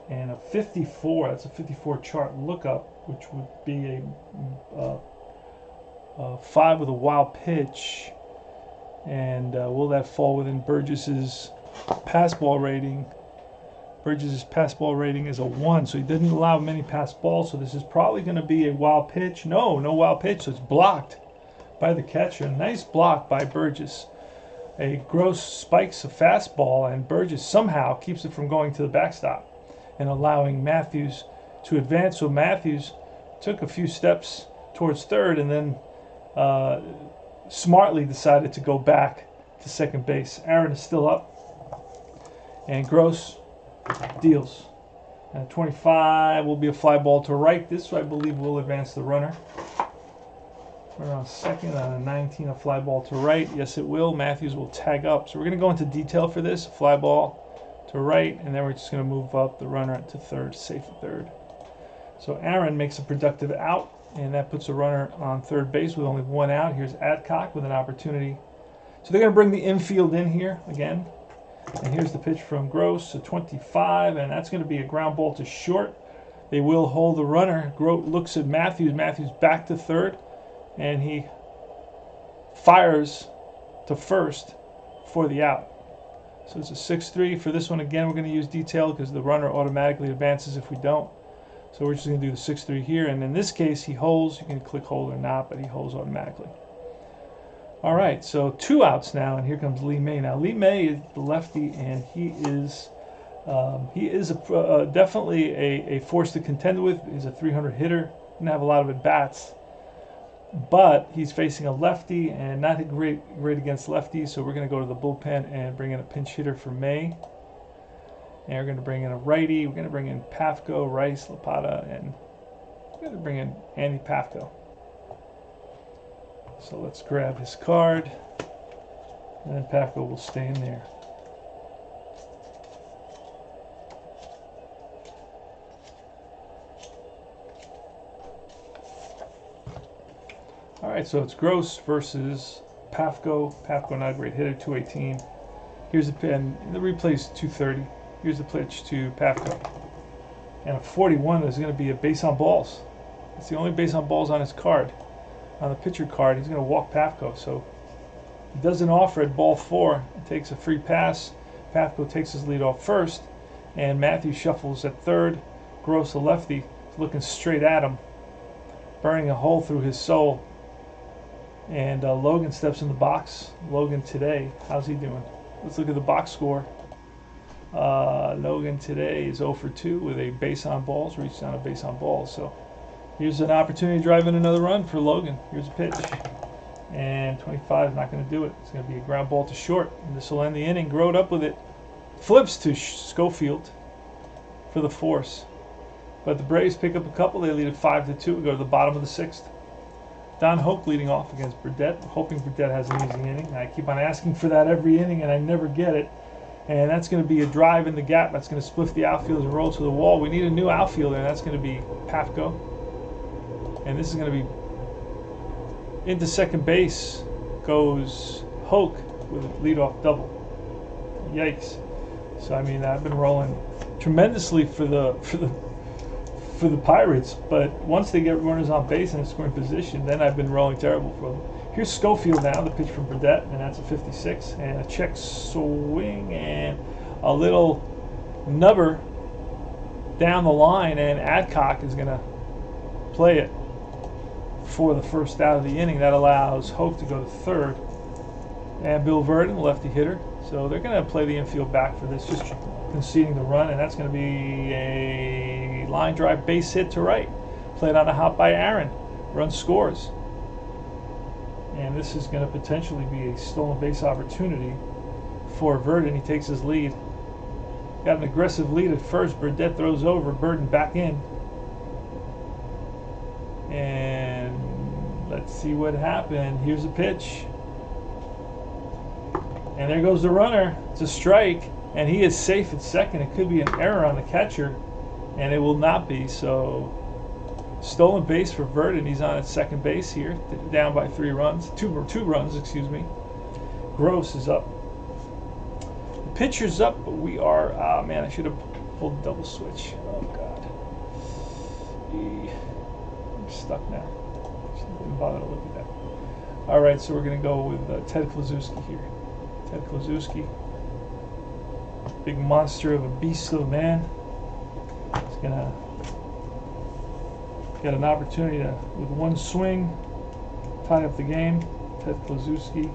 And a 54, that's a 54 chart lookup, which would be a 5 with a wild pitch. And will that fall within Burgess's pass ball rating? Burgess's pass ball rating is a 1, so he didn't allow many pass balls, so this is probably going to be a wild pitch. No wild pitch, so it's blocked by the catcher. Nice block by Burgess. A Gross spikes a fastball, and Burgess somehow keeps it from going to the backstop and allowing Matthews to advance. So Matthews took a few steps towards third and then smartly decided to go back to second base. Aaron is still up, and Gross deals. And 25 will be a fly ball to right. This, I believe, will advance the runner. We're on second on a 19, a fly ball to right. Yes, it will. Matthews will tag up. So we're going to go into detail for this. Fly ball to right, and then we're just going to move up the runner to third, safe at third. So Aaron makes a productive out, and that puts a runner on third base with only 1 out. Here's Adcock with an opportunity. So they're going to bring the infield in here again. And here's the pitch from Gross, a 25, and that's going to be a ground ball to short. They will hold the runner. Gross looks at Matthews. Matthews back to third, and he fires to first for the out. So it's a 6-3. For this one, again, we're going to use detail because the runner automatically advances if we don't. So we're just going to do the 6-3 here. And in this case, he holds. You can click hold or not, but he holds automatically. All right, so 2 outs now, and here comes Lee May. Now, Lee May is the lefty, and he is definitely a force to contend with. He's a 300 hitter. Doesn't have a lot of at-bats. But he's facing a lefty and not great against lefties, so we're going to go to the bullpen and bring in a pinch hitter for May. And we're going to bring in a righty. We're going to bring in Pafko, Rice, Lapata, and we're going to bring in Andy Pafko. So let's grab his card, and then Pafko will stay in there. All right, so it's Gross versus Pafko. Pafko not a great hitter, 218. Here's the pin. The replay's 230. Here's the pitch to Pafko. And a 41 is going to be a base on balls. It's the only base on balls on his card. On the pitcher card, he's going to walk Pafko. So he doesn't offer at ball 4. He takes a free pass. Pafko takes his lead off first. And Matthew shuffles at third. Gross, a lefty, is looking straight at him, burning a hole through his soul. And Logan steps in the box. Logan today, how's he doing? Let's look at the box score. Logan today is 0 for 2 with a base on balls, reached on a base on balls. So here's an opportunity to drive in another run for Logan. Here's a pitch. And 25 is not going to do it. It's going to be a ground ball to short. And this will end the inning. Growed up with it. Flips to Schofield for the force. But the Braves pick up a couple. They lead it 5-2. We go to the bottom of the 6th. Don Hoke leading off against Burdette, hoping Burdette has an easy inning. I keep on asking for that every inning, and I never get it. And that's going to be a drive in the gap. That's going to spliff the outfield and roll to the wall. We need a new outfielder, and that's going to be Pafko. And this is going to be into second base goes Hoke with a leadoff double. Yikes! So I mean, I've been rolling tremendously for the Pirates, but once they get runners on base in a scoring position, then I've been rolling terrible for them. Here's Schofield now, the pitch from Burdette, and that's a 56, and a check swing, and a little nubber down the line, and Adcock is going to play it for the first out of the inning. That allows Hope to go to third, and Bill Verdon, lefty hitter, so they're going to play the infield back for this, just conceding the run, and that's going to be a line drive base hit to right. Played on a hop by Aaron. Run scores. And this is going to potentially be a stolen base opportunity for Verdon. He takes his lead. Got an aggressive lead at first. Burdette throws over. Burden back in. And let's see what happened. Here's a pitch. And there goes the runner. It's a strike. And he is safe at second. It could be an error on the catcher. And it will not be. So stolen base for Verdon. He's on at second base here, down by 3 runs. Two runs, excuse me. Gross is up. The pitcher's up, but we are. Ah, man, I should have pulled the double switch. Oh God, I'm stuck now. Didn't bother to look at that. All right, so we're gonna go with Ted Kluszewski here. Ted Kluszewski, big monster of a beast of a man. He's gonna get an opportunity to, with one swing, tie up the game. Ted Kluszewski.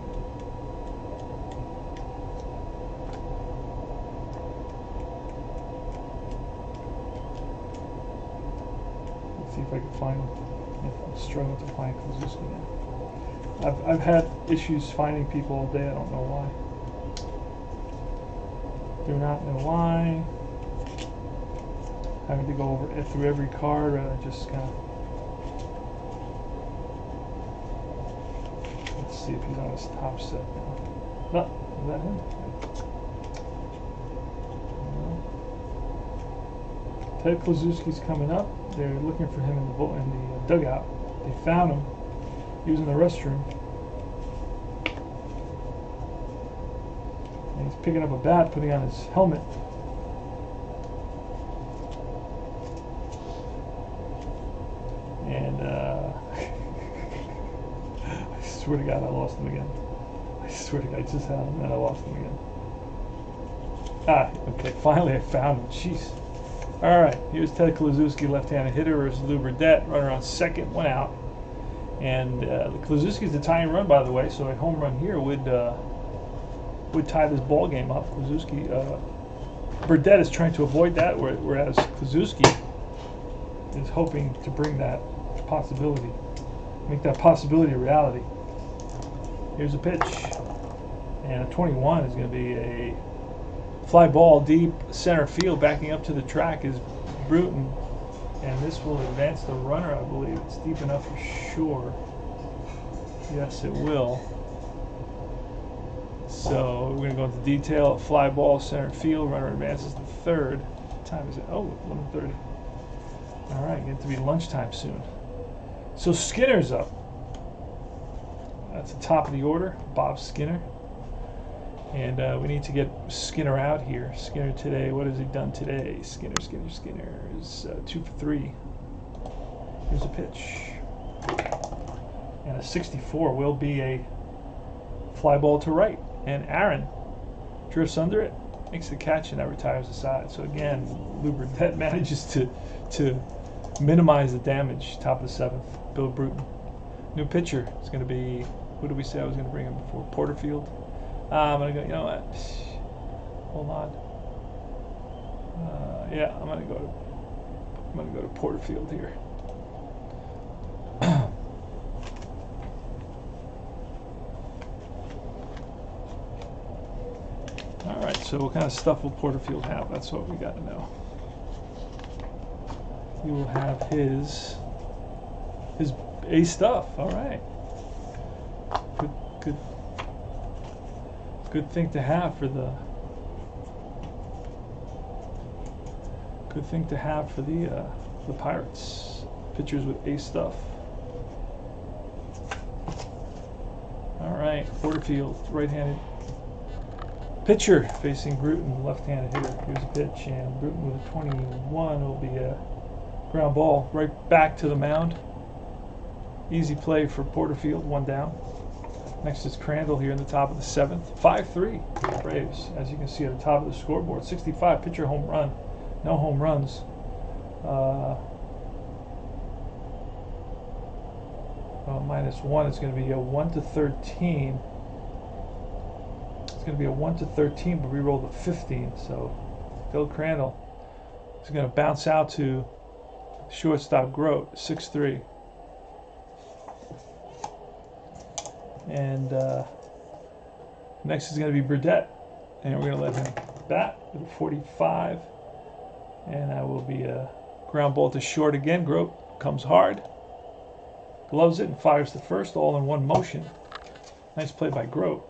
Let's see if I can find him. I'm struggling to find Kluszewski now. I've had issues finding people all day. I don't know why. Do not know why. Having to go over through every card rather than just kind of. Let's see if he's on his top set now. No, is that him? No. Ted Kluszewski's coming up. They're looking for him in the dugout. They found him. He was in the restroom. And he's picking up a bat, putting on his helmet. And I swear to God, I lost him again. I swear to God, I just had him and I lost him again. Ah, okay, finally I found him. Jeez. All right, here's Ted Kluszewski, left-handed hitter versus Lou Burdette. Runner on second, 1 out. And Kluszewski's the tying run, by the way, so a home run here would tie this ball game up. Kluszewski, Burdette is trying to avoid that, whereas Kluszewski is hoping to bring that possibility, make that possibility a reality. Here's a pitch, and a 21 is going to be a fly ball deep center field. Backing up to the track is Bruton, and this will advance the runner, I believe. It's deep enough for sure. Yes, it will. So we're going to go into detail. Fly ball, center field. Runner advances to third. What time is it? Oh, 11:30. All right, get to be lunchtime soon. So Skinner's up. That's the top of the order, Bob Skinner. And we need to get Skinner out here. Skinner today, what has he done today? Skinner is 2 for 3. Here's a pitch. And a 64 will be a fly ball to right. And Aaron drifts under it, makes the catch, and that retires the side. So again, Burdette manages to minimize the damage. Top of the 7th, Bill Bruton. New pitcher is going to be, who did we say I was going to bring him before? Porterfield. I'm going to go, you know what? Hold on. Yeah, I'm going to go to Porterfield here. All right, so what kind of stuff will Porterfield have? That's what we got to know. He will have his A stuff. All right. Good thing to have for the Pirates. Pitchers with A stuff. All right, Porterfield, right-handed pitcher facing Bruton, left-handed hitter. Here's a pitch, and Bruton with a 21 will be a ground ball right back to the mound. Easy play for Porterfield, 1 down. Next is Crandall here in the top of the 7th. 5-3 Braves, as you can see at the top of the scoreboard. 65 pitcher home run. No home runs. -1 is going to be a 1 to 13. It's going to be a 1 to 13, but we rolled a 15. So Bill Crandall is going to bounce out to shortstop Grote, 6-3. And next is going to be Burdette, and we're going to let him bat with a 45, and that will be a ground ball to short again. Grote comes hard, gloves it, and fires to first, all in one motion. Nice play by Grote.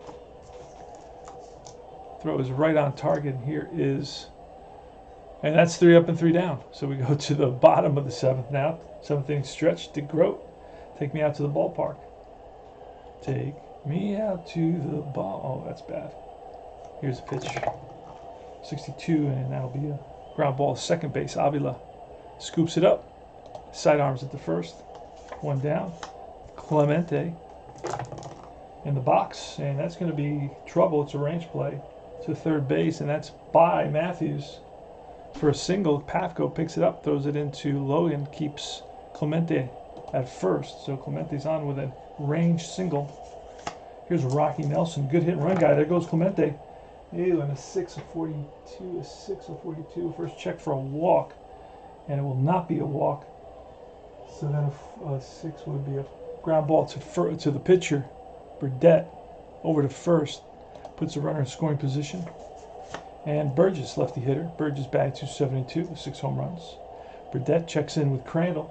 Throw is right on target, and here is, and that's 3 up and 3 down. So we go to the bottom of the 7th now. 7th inning stretch to Grote. Take me out to the ballpark. Take me out to the ball. Oh, that's bad. Here's a pitch. 62, and that'll be a ground ball to second base. Avila scoops it up. Sidearms at the first. 1 down. Clemente in the box, and that's going to be trouble. It's a range play to third base, and that's by Matthews for a single. Pafko picks it up, throws it into Logan, keeps Clemente at first. So Clemente's on with a range single. Here's Rocky Nelson, good hit and run guy. There goes Clemente. Ew, and a 6 of 42, a 6 of 42. First check for a walk, and it will not be a walk. So then a 6 would be a ground ball to the pitcher, Burdette, over to first. Puts the runner in scoring position. And Burgess, lefty hitter. Burgess batting 272 with 6 home runs. Burdette checks in with Crandall.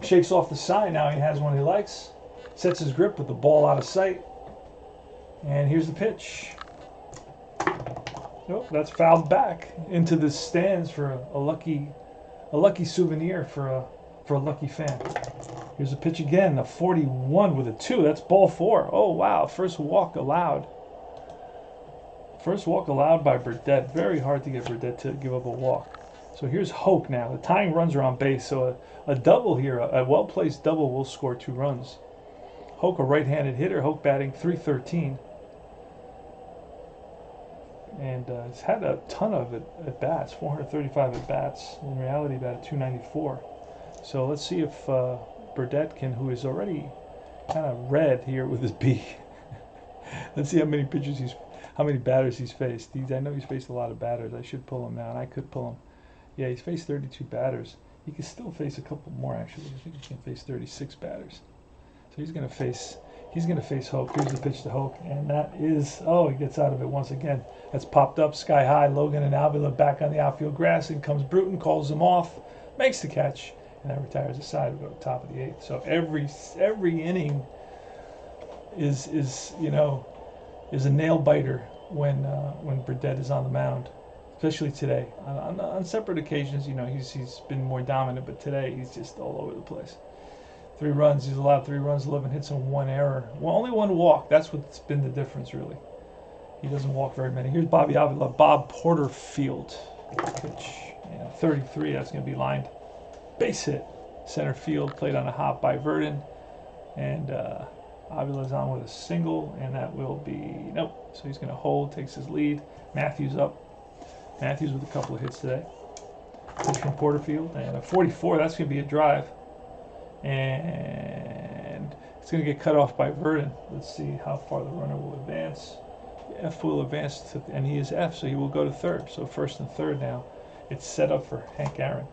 Shakes off the sign. Now he has one he likes. Sets his grip with the ball out of sight. And here's the pitch. Nope, that's fouled back into the stands for a lucky souvenir for a lucky fan. Here's a pitch again, a 41 with a 2. That's ball 4. Oh wow, first walk allowed. First walk allowed by Burdette. Very hard to get Burdette to give up a walk. So here's Hoke now. The tying runs are on base, so a double here, a well-placed double will score 2 runs. Hoke, a right-handed hitter. Hoke batting .313. And he's had a ton of at-bats, 435 at-bats. In reality, about a 294. So let's see if Burdette can, who is already kind of red here with his B. Let's see how many batters he's faced. I know he's faced a lot of batters. I should pull him now, and I could pull him. Yeah, he's faced 32 batters. He can still face a couple more, actually. I think he can face 36 batters. So he's going to face Hoke. Here's the pitch to Hoke, and that is, oh, he gets out of it once again. That's popped up sky high. Logan and Avila back on the outfield grass. In comes Bruton, calls him off, makes the catch, and that retires the side. We go to the top of the 8th. So every inning is you know, is a nail biter when Burdette is on the mound, especially today. On separate occasions, you know, he's been more dominant, but today he's just all over the place. 3 runs. He's allowed 3 runs, 11 hits, and 1 error. Well, only 1 walk. That's what's been the difference, really. He doesn't walk very many. Here's Bob Porterfield. Pitch. And 33. That's going to be lined. Base hit. Center field. Played on a hop by Verdon. And Avila's on with a single, and that will be nope. So he's going to hold. Takes his lead. Matthews up. Matthews with a couple of hits today. Pitch from Porterfield. And a 44. That's going to be a drive. And it's going to get cut off by Verdon. Let's see how far the runner will advance. F will advance, and he is F, so he will go to third. So first and third now. It's set up for Hank Aaron.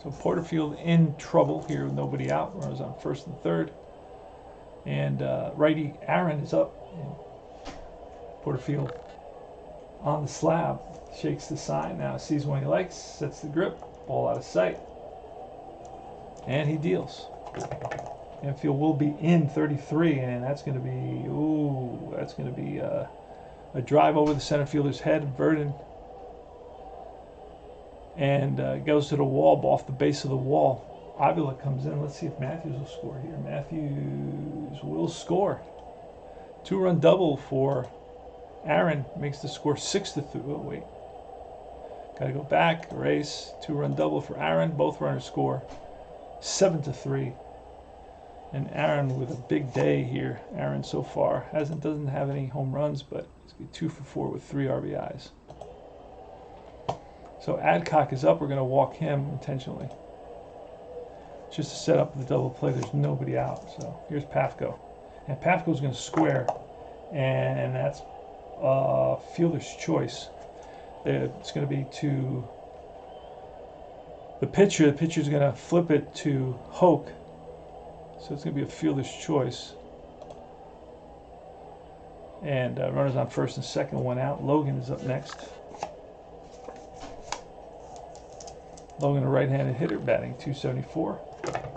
So Porterfield in trouble here with nobody out. Runners on first and third. And righty Aaron is up. And Porterfield on the slab. Shakes the sign. Now sees one he likes. Sets the grip. Ball out of sight. And he deals. Infield will be in 33, and that's going to be, that's going to be a drive over the center fielder's head, Verdon. And goes to the wall, off the base of the wall. Avila comes in. Let's see if Matthews will score here. Matthews will score. 2-run double for Aaron. Makes the score 6-3. Oh, wait. Got to go back, erase. 2-run double for Aaron. Both runners score. 7-3, and Aaron with a big day here. Aaron so far doesn't have any home runs, but he's 2 for 4 with 3 RBIs. So Adcock is up. We're going to walk him intentionally, just to set up the double play. There's nobody out. So here's Pafko, and Pafko's going to square, and that's fielder's choice. It's going to be to the pitcher. The pitcher's going to flip it to Hoke. So it's going to be a fielder's choice. And runners on first and second, 1 out. Logan is up next. Logan, a right-handed hitter, batting .274.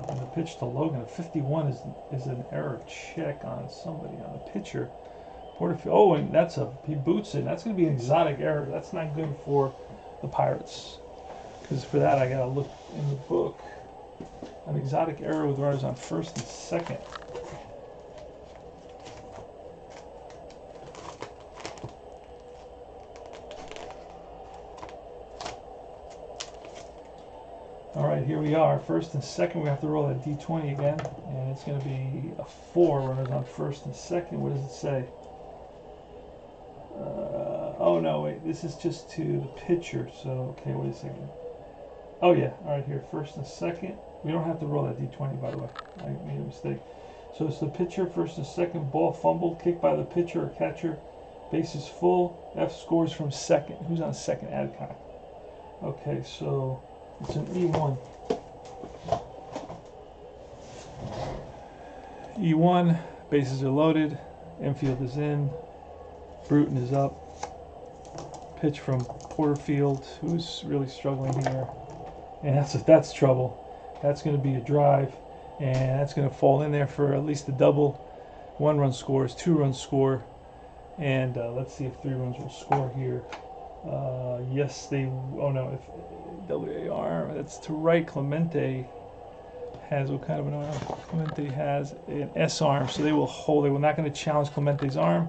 And the pitch to Logan, a 51, is an error check on somebody, on the pitcher. Porterfield. Oh, and he boots it. That's going to be an exotic error. That's not good for the Pirates. Because for that, I got to look in the book. An exotic error with runners on first and second. All right, here we are. First and second, we have to roll that D20 again. And it's going to be a 4, runners on first and second. What does it say? Oh, no, wait. This is just to the pitcher. So, okay, wait a second. Oh, yeah. All right, here. First and second. We don't have to roll that D20, by the way. I made a mistake. So it's the pitcher, first and second. Ball fumbled, kicked by the pitcher or catcher. Bases full. F scores from second. Who's on second? Adcock. Okay, so it's an E1. E1. Bases are loaded. Infield is in. Bruton is up. Pitch from Porterfield, who's really struggling here. And that's trouble. That's going to be a drive, and that's going to fall in there for at least a double. 1-run scores, 2-run score, and let's see if 3 runs will score here. Yes, they. Oh no, if WAR. That's to right. Clemente has what kind of an arm? Clemente has an S arm, so they will hold. They were not going to challenge Clemente's arm,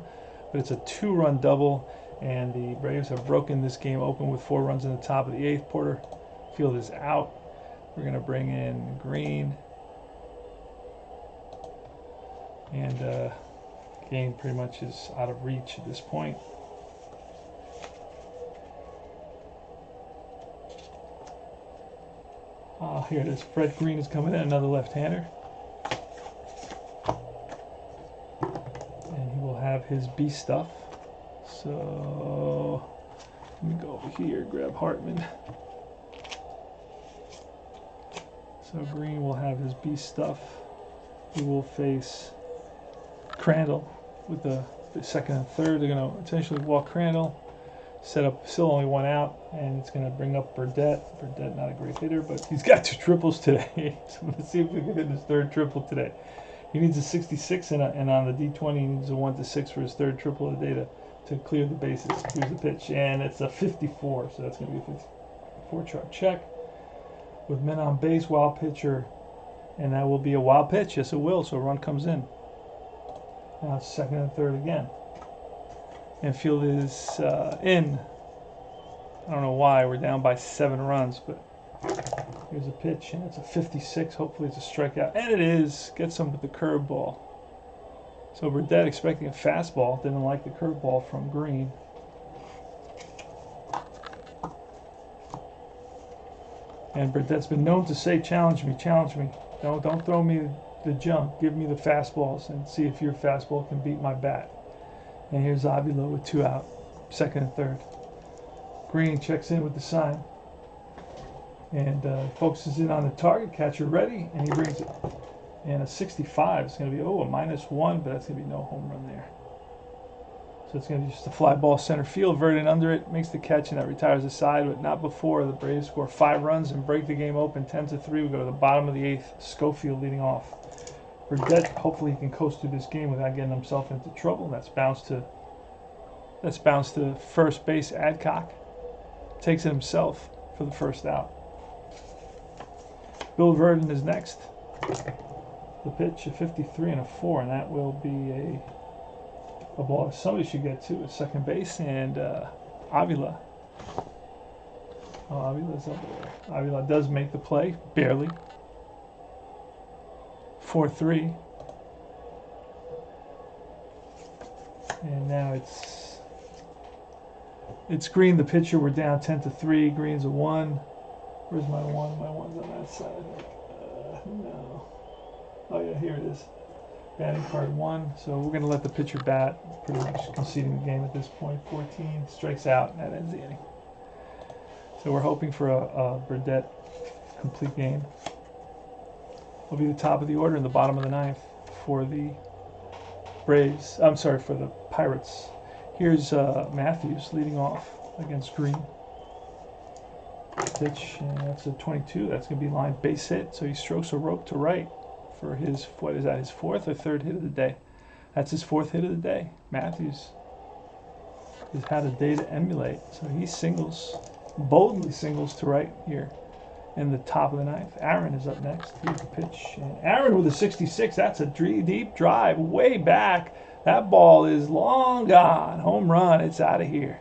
but it's a 2-run double, and the Braves have broken this game open with 4 runs in the top of the 8th. Porterfield is out. We're going to bring in Green. And game pretty much is out of reach at this point. Here it is. Fred Green is coming in, another left-hander. And he will have his B stuff. So let me go over here, grab Hartman. So Green will have his B stuff. He will face Crandall with the second and third. They're going to intentionally walk Crandall. Set up, still only 1 out, and it's going to bring up Burdette. Burdette, not a great hitter, but he's got 2 triples today. So let's see if we can hit his 3rd triple today. He needs a 66 and on the D20 he needs a 1 to 6 for his third triple of the day to clear the bases. Here's the pitch, and it's a 54, so that's going to be a 54 chart check. With men on base, wild pitcher, and that will be a wild pitch. Yes, it will, so a run comes in. Now it's second and third again. Infield is in. I don't know why we're down by 7 runs, but here's a pitch, and it's a 56. Hopefully it's a strikeout, and it is. Gets him with the curveball. So Burdette expecting a fastball, didn't like the curveball from Green. And Burdette's been known to say, challenge me, challenge me. Don't throw me the junk. Give me the fastballs and see if your fastball can beat my bat. And here's Avila with 2 out, second and third. Green checks in with the sign and focuses in on the target, catcher ready, and he brings it. And a 65 is going to be, a -1, but that's going to be no home run there. So it's going to be just a fly ball center field. Verdon under it, makes the catch, and that retires the side, but not before the Braves score 5 runs and break the game open 10-3. We go to the bottom of the 8th. Schofield leading off. Burdette, hopefully he can coast through this game without getting himself into trouble. That's bounced to first base. Adcock takes it himself for the first out. Bill Verdon is next. The pitch, a 53 and a 4, and that will be a ball somebody should get to at second base, and Avila. Oh, Avila's up there. Avila does make the play, barely. 4-3. And now it's Green, the pitcher. We're down 10-3. Green's a 1. Where's my 1? My 1's on that side. No. Oh yeah, here it is. Batting card 1. So we're going to let the pitcher bat, pretty much conceding the game at this point. 14 strikes out, and that ends the inning. So we're hoping for a Burdette complete game. Will be the top of the order in the bottom of the 9th for the Braves. I'm sorry, for the Pirates. Here's Matthews leading off against Green. Pitch, and that's a 22. That's going to be line base hit. So he strokes a rope to right for his, what is that, his 4th or 3rd hit of the day? That's his 4th hit of the day. Matthews has had a day to emulate. So he singles, boldly singles to right here in the top of the 9th. Aaron is up next. Here's the pitch. And Aaron with a 66. That's a deep drive way back. That ball is long gone. Home run. It's out of here.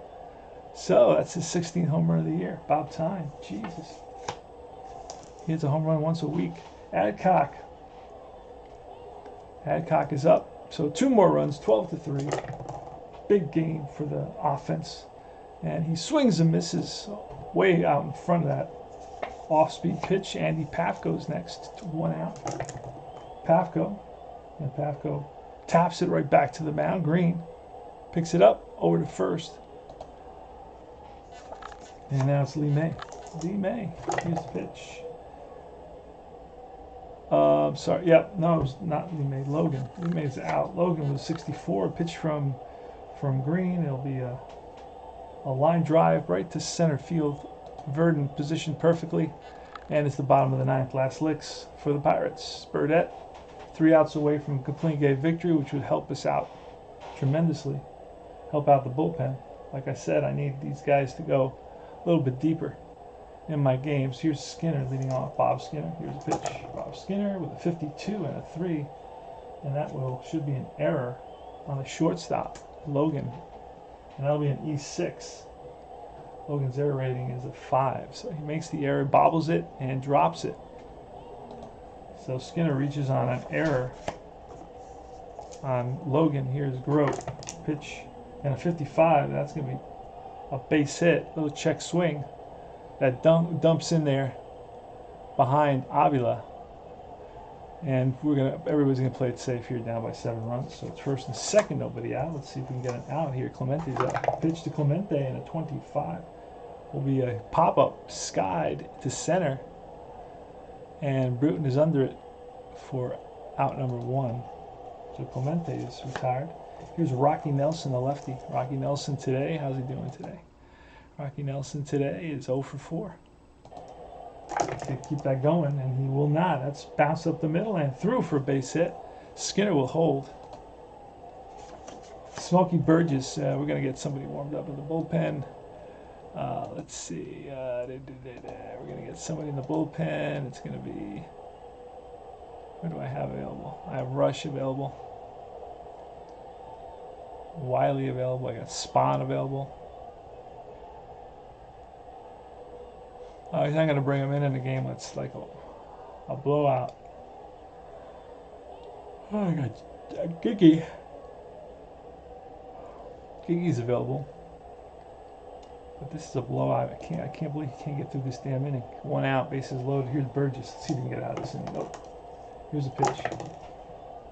So that's his 16th home run of the year. About time. Jesus. He hits a home run once a week. Adcock is up. So 2 more runs. 12-3. Big gain for the offense. And he swings and misses way out in front of that off-speed pitch. Andy Pafko's next. 1 out. Pafko taps it right back to the mound. Green picks it up over to first. And now it's Lee May. Here's the pitch. Sorry. Yep. No, it was not Lee May. Logan. Lee May's out. Logan was 64. Pitch from Green. It'll be a line drive right to center field. Verdon positioned perfectly. And it's the bottom of the 9th. Last licks for the Pirates. Burdette, 3 outs away from a complete game victory, which would help us out tremendously. Help out the bullpen. Like I said, I need these guys to go a little bit deeper in my games. Here's Skinner leading off. Bob Skinner. Here's a pitch. Bob Skinner with a 52 and a 3. And that should be an error on the shortstop, Logan. And that'll be an E6. Logan's error rating is a 5. So he makes the error, bobbles it, and drops it. So Skinner reaches on an error on Logan. Here's Grote. Pitch and a 55. That's going to be a base hit. Little check swing. That dumps in there behind Avila. And everybody's gonna play it safe here, down by 7 runs. So it's first and second, nobody out. Let's see if we can get an out here. Clemente's up. Pitch to Clemente, and a 25 will be a pop-up skied to center. And Bruton is under it for out number 1. So Clemente is retired. Here's Rocky Nelson, the lefty. Rocky Nelson today, how's he doing today? Rocky Nelson today is 0 for 4. Keep that going, and he will not. That's bounced up the middle and through for a base hit. Skinner will hold. Smokey Burgess, we're going to get somebody warmed up in the bullpen. Let's see. We're going to get somebody in the bullpen. It's going to be... What do I have available? I have Rush available. Wiley available. I got Spahn available. He's not going to bring him in a game that's like a blowout. Oh, I got Giggy. Giggy's available. But this is a blowout. I can't believe he can't get through this damn inning. 1 out, bases loaded. Here's Burgess. Let's see if he can get out of this inning. Nope. Here's a pitch.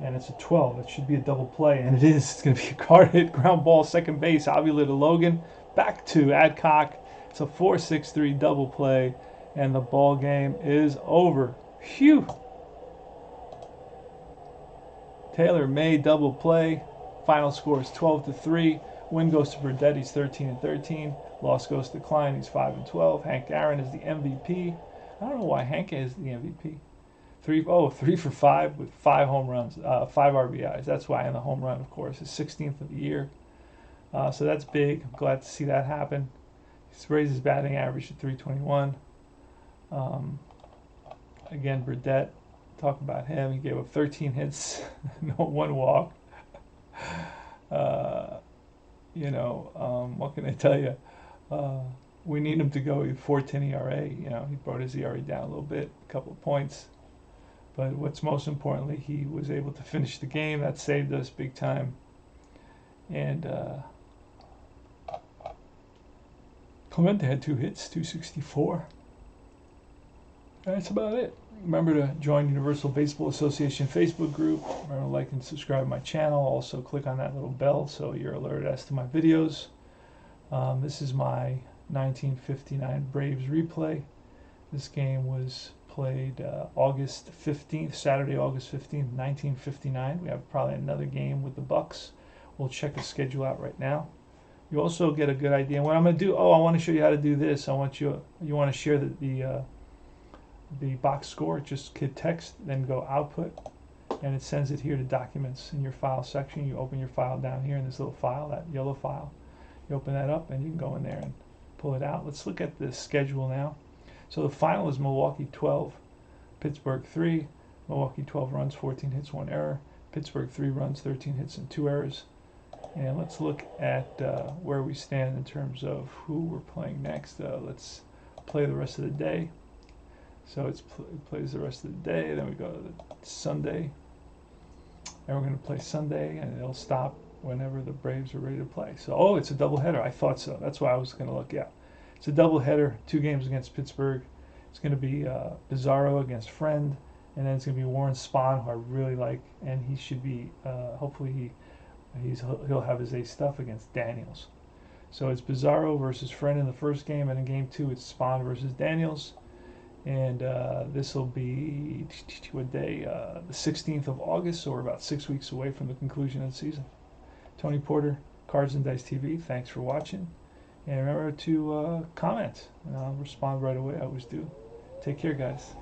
And it's a 12. It should be a double play. And it is. It's going to be a card hit. Ground ball, second base. Avila to Logan. Back to Adcock. It's a 4-6-3 double play. And the ball game is over. Phew. Taylor May double play. Final score is 12-3. Win goes to Burdette. He's 13-13. Loss goes to Kline. He's 5-12. Hank Aaron is the MVP. I don't know why Hank is the MVP. 3 for 5 with 5 home runs, 5 RBIs. That's why. And the home run, of course, is 16th of the year. So that's big. I'm glad to see that happen. He's raised his batting average to 321. Again, Burdette. Talk about him. He gave up 13 hits, no 1 walk. What can I tell you? We need him to go 4.10 ERA. He brought his ERA down a little bit, a couple of points. But what's most importantly, he was able to finish the game. That saved us big time. And Clemente had 2 hits, 264. That's about it. Remember to join Universal Baseball Association Facebook group. Remember to like and subscribe to my channel. Also click on that little bell so you're alerted as to my videos. This is my 1959 Braves replay. This game was played August 15th, Saturday, August 15th, 1959. We have probably another game with the Bucks. We'll check the schedule out right now. You also get a good idea. What I'm going to do, I want to show you how to do this. You want to share the box score, just hit text, then go output, and it sends it here to documents in your file section. You open your file down here in this little file, that yellow file. You open that up and you can go in there and pull it out. Let's look at the schedule now. So the final is Milwaukee 12, Pittsburgh 3. Milwaukee 12 runs, 14 hits, 1 error. Pittsburgh 3 runs, 13 hits, and 2 errors. And let's look at where we stand in terms of who we're playing next. Let's play the rest of the day. So it plays the rest of the day. Then we go to the Sunday. And we're going to play Sunday, and it'll stop whenever the Braves are ready to play. So, it's a doubleheader. I thought so. That's why I was going to look. Yeah, it's a doubleheader. 2 games against Pittsburgh. It's going to be Bizarro against Friend, and then it's going to be Warren Spahn, who I really like, and he should be. Hopefully, he'll have his ace stuff against Daniels. So it's Bizarro versus Friend in the first game, and in game 2 it's Spahn versus Daniels. And this will be what day? The 16th of August, so we're about 6 weeks away from the conclusion of the season. Tony Porter, Cards and Dice TV. Thanks for watching, and remember to comment, and I'll respond right away. I always do. Take care, guys.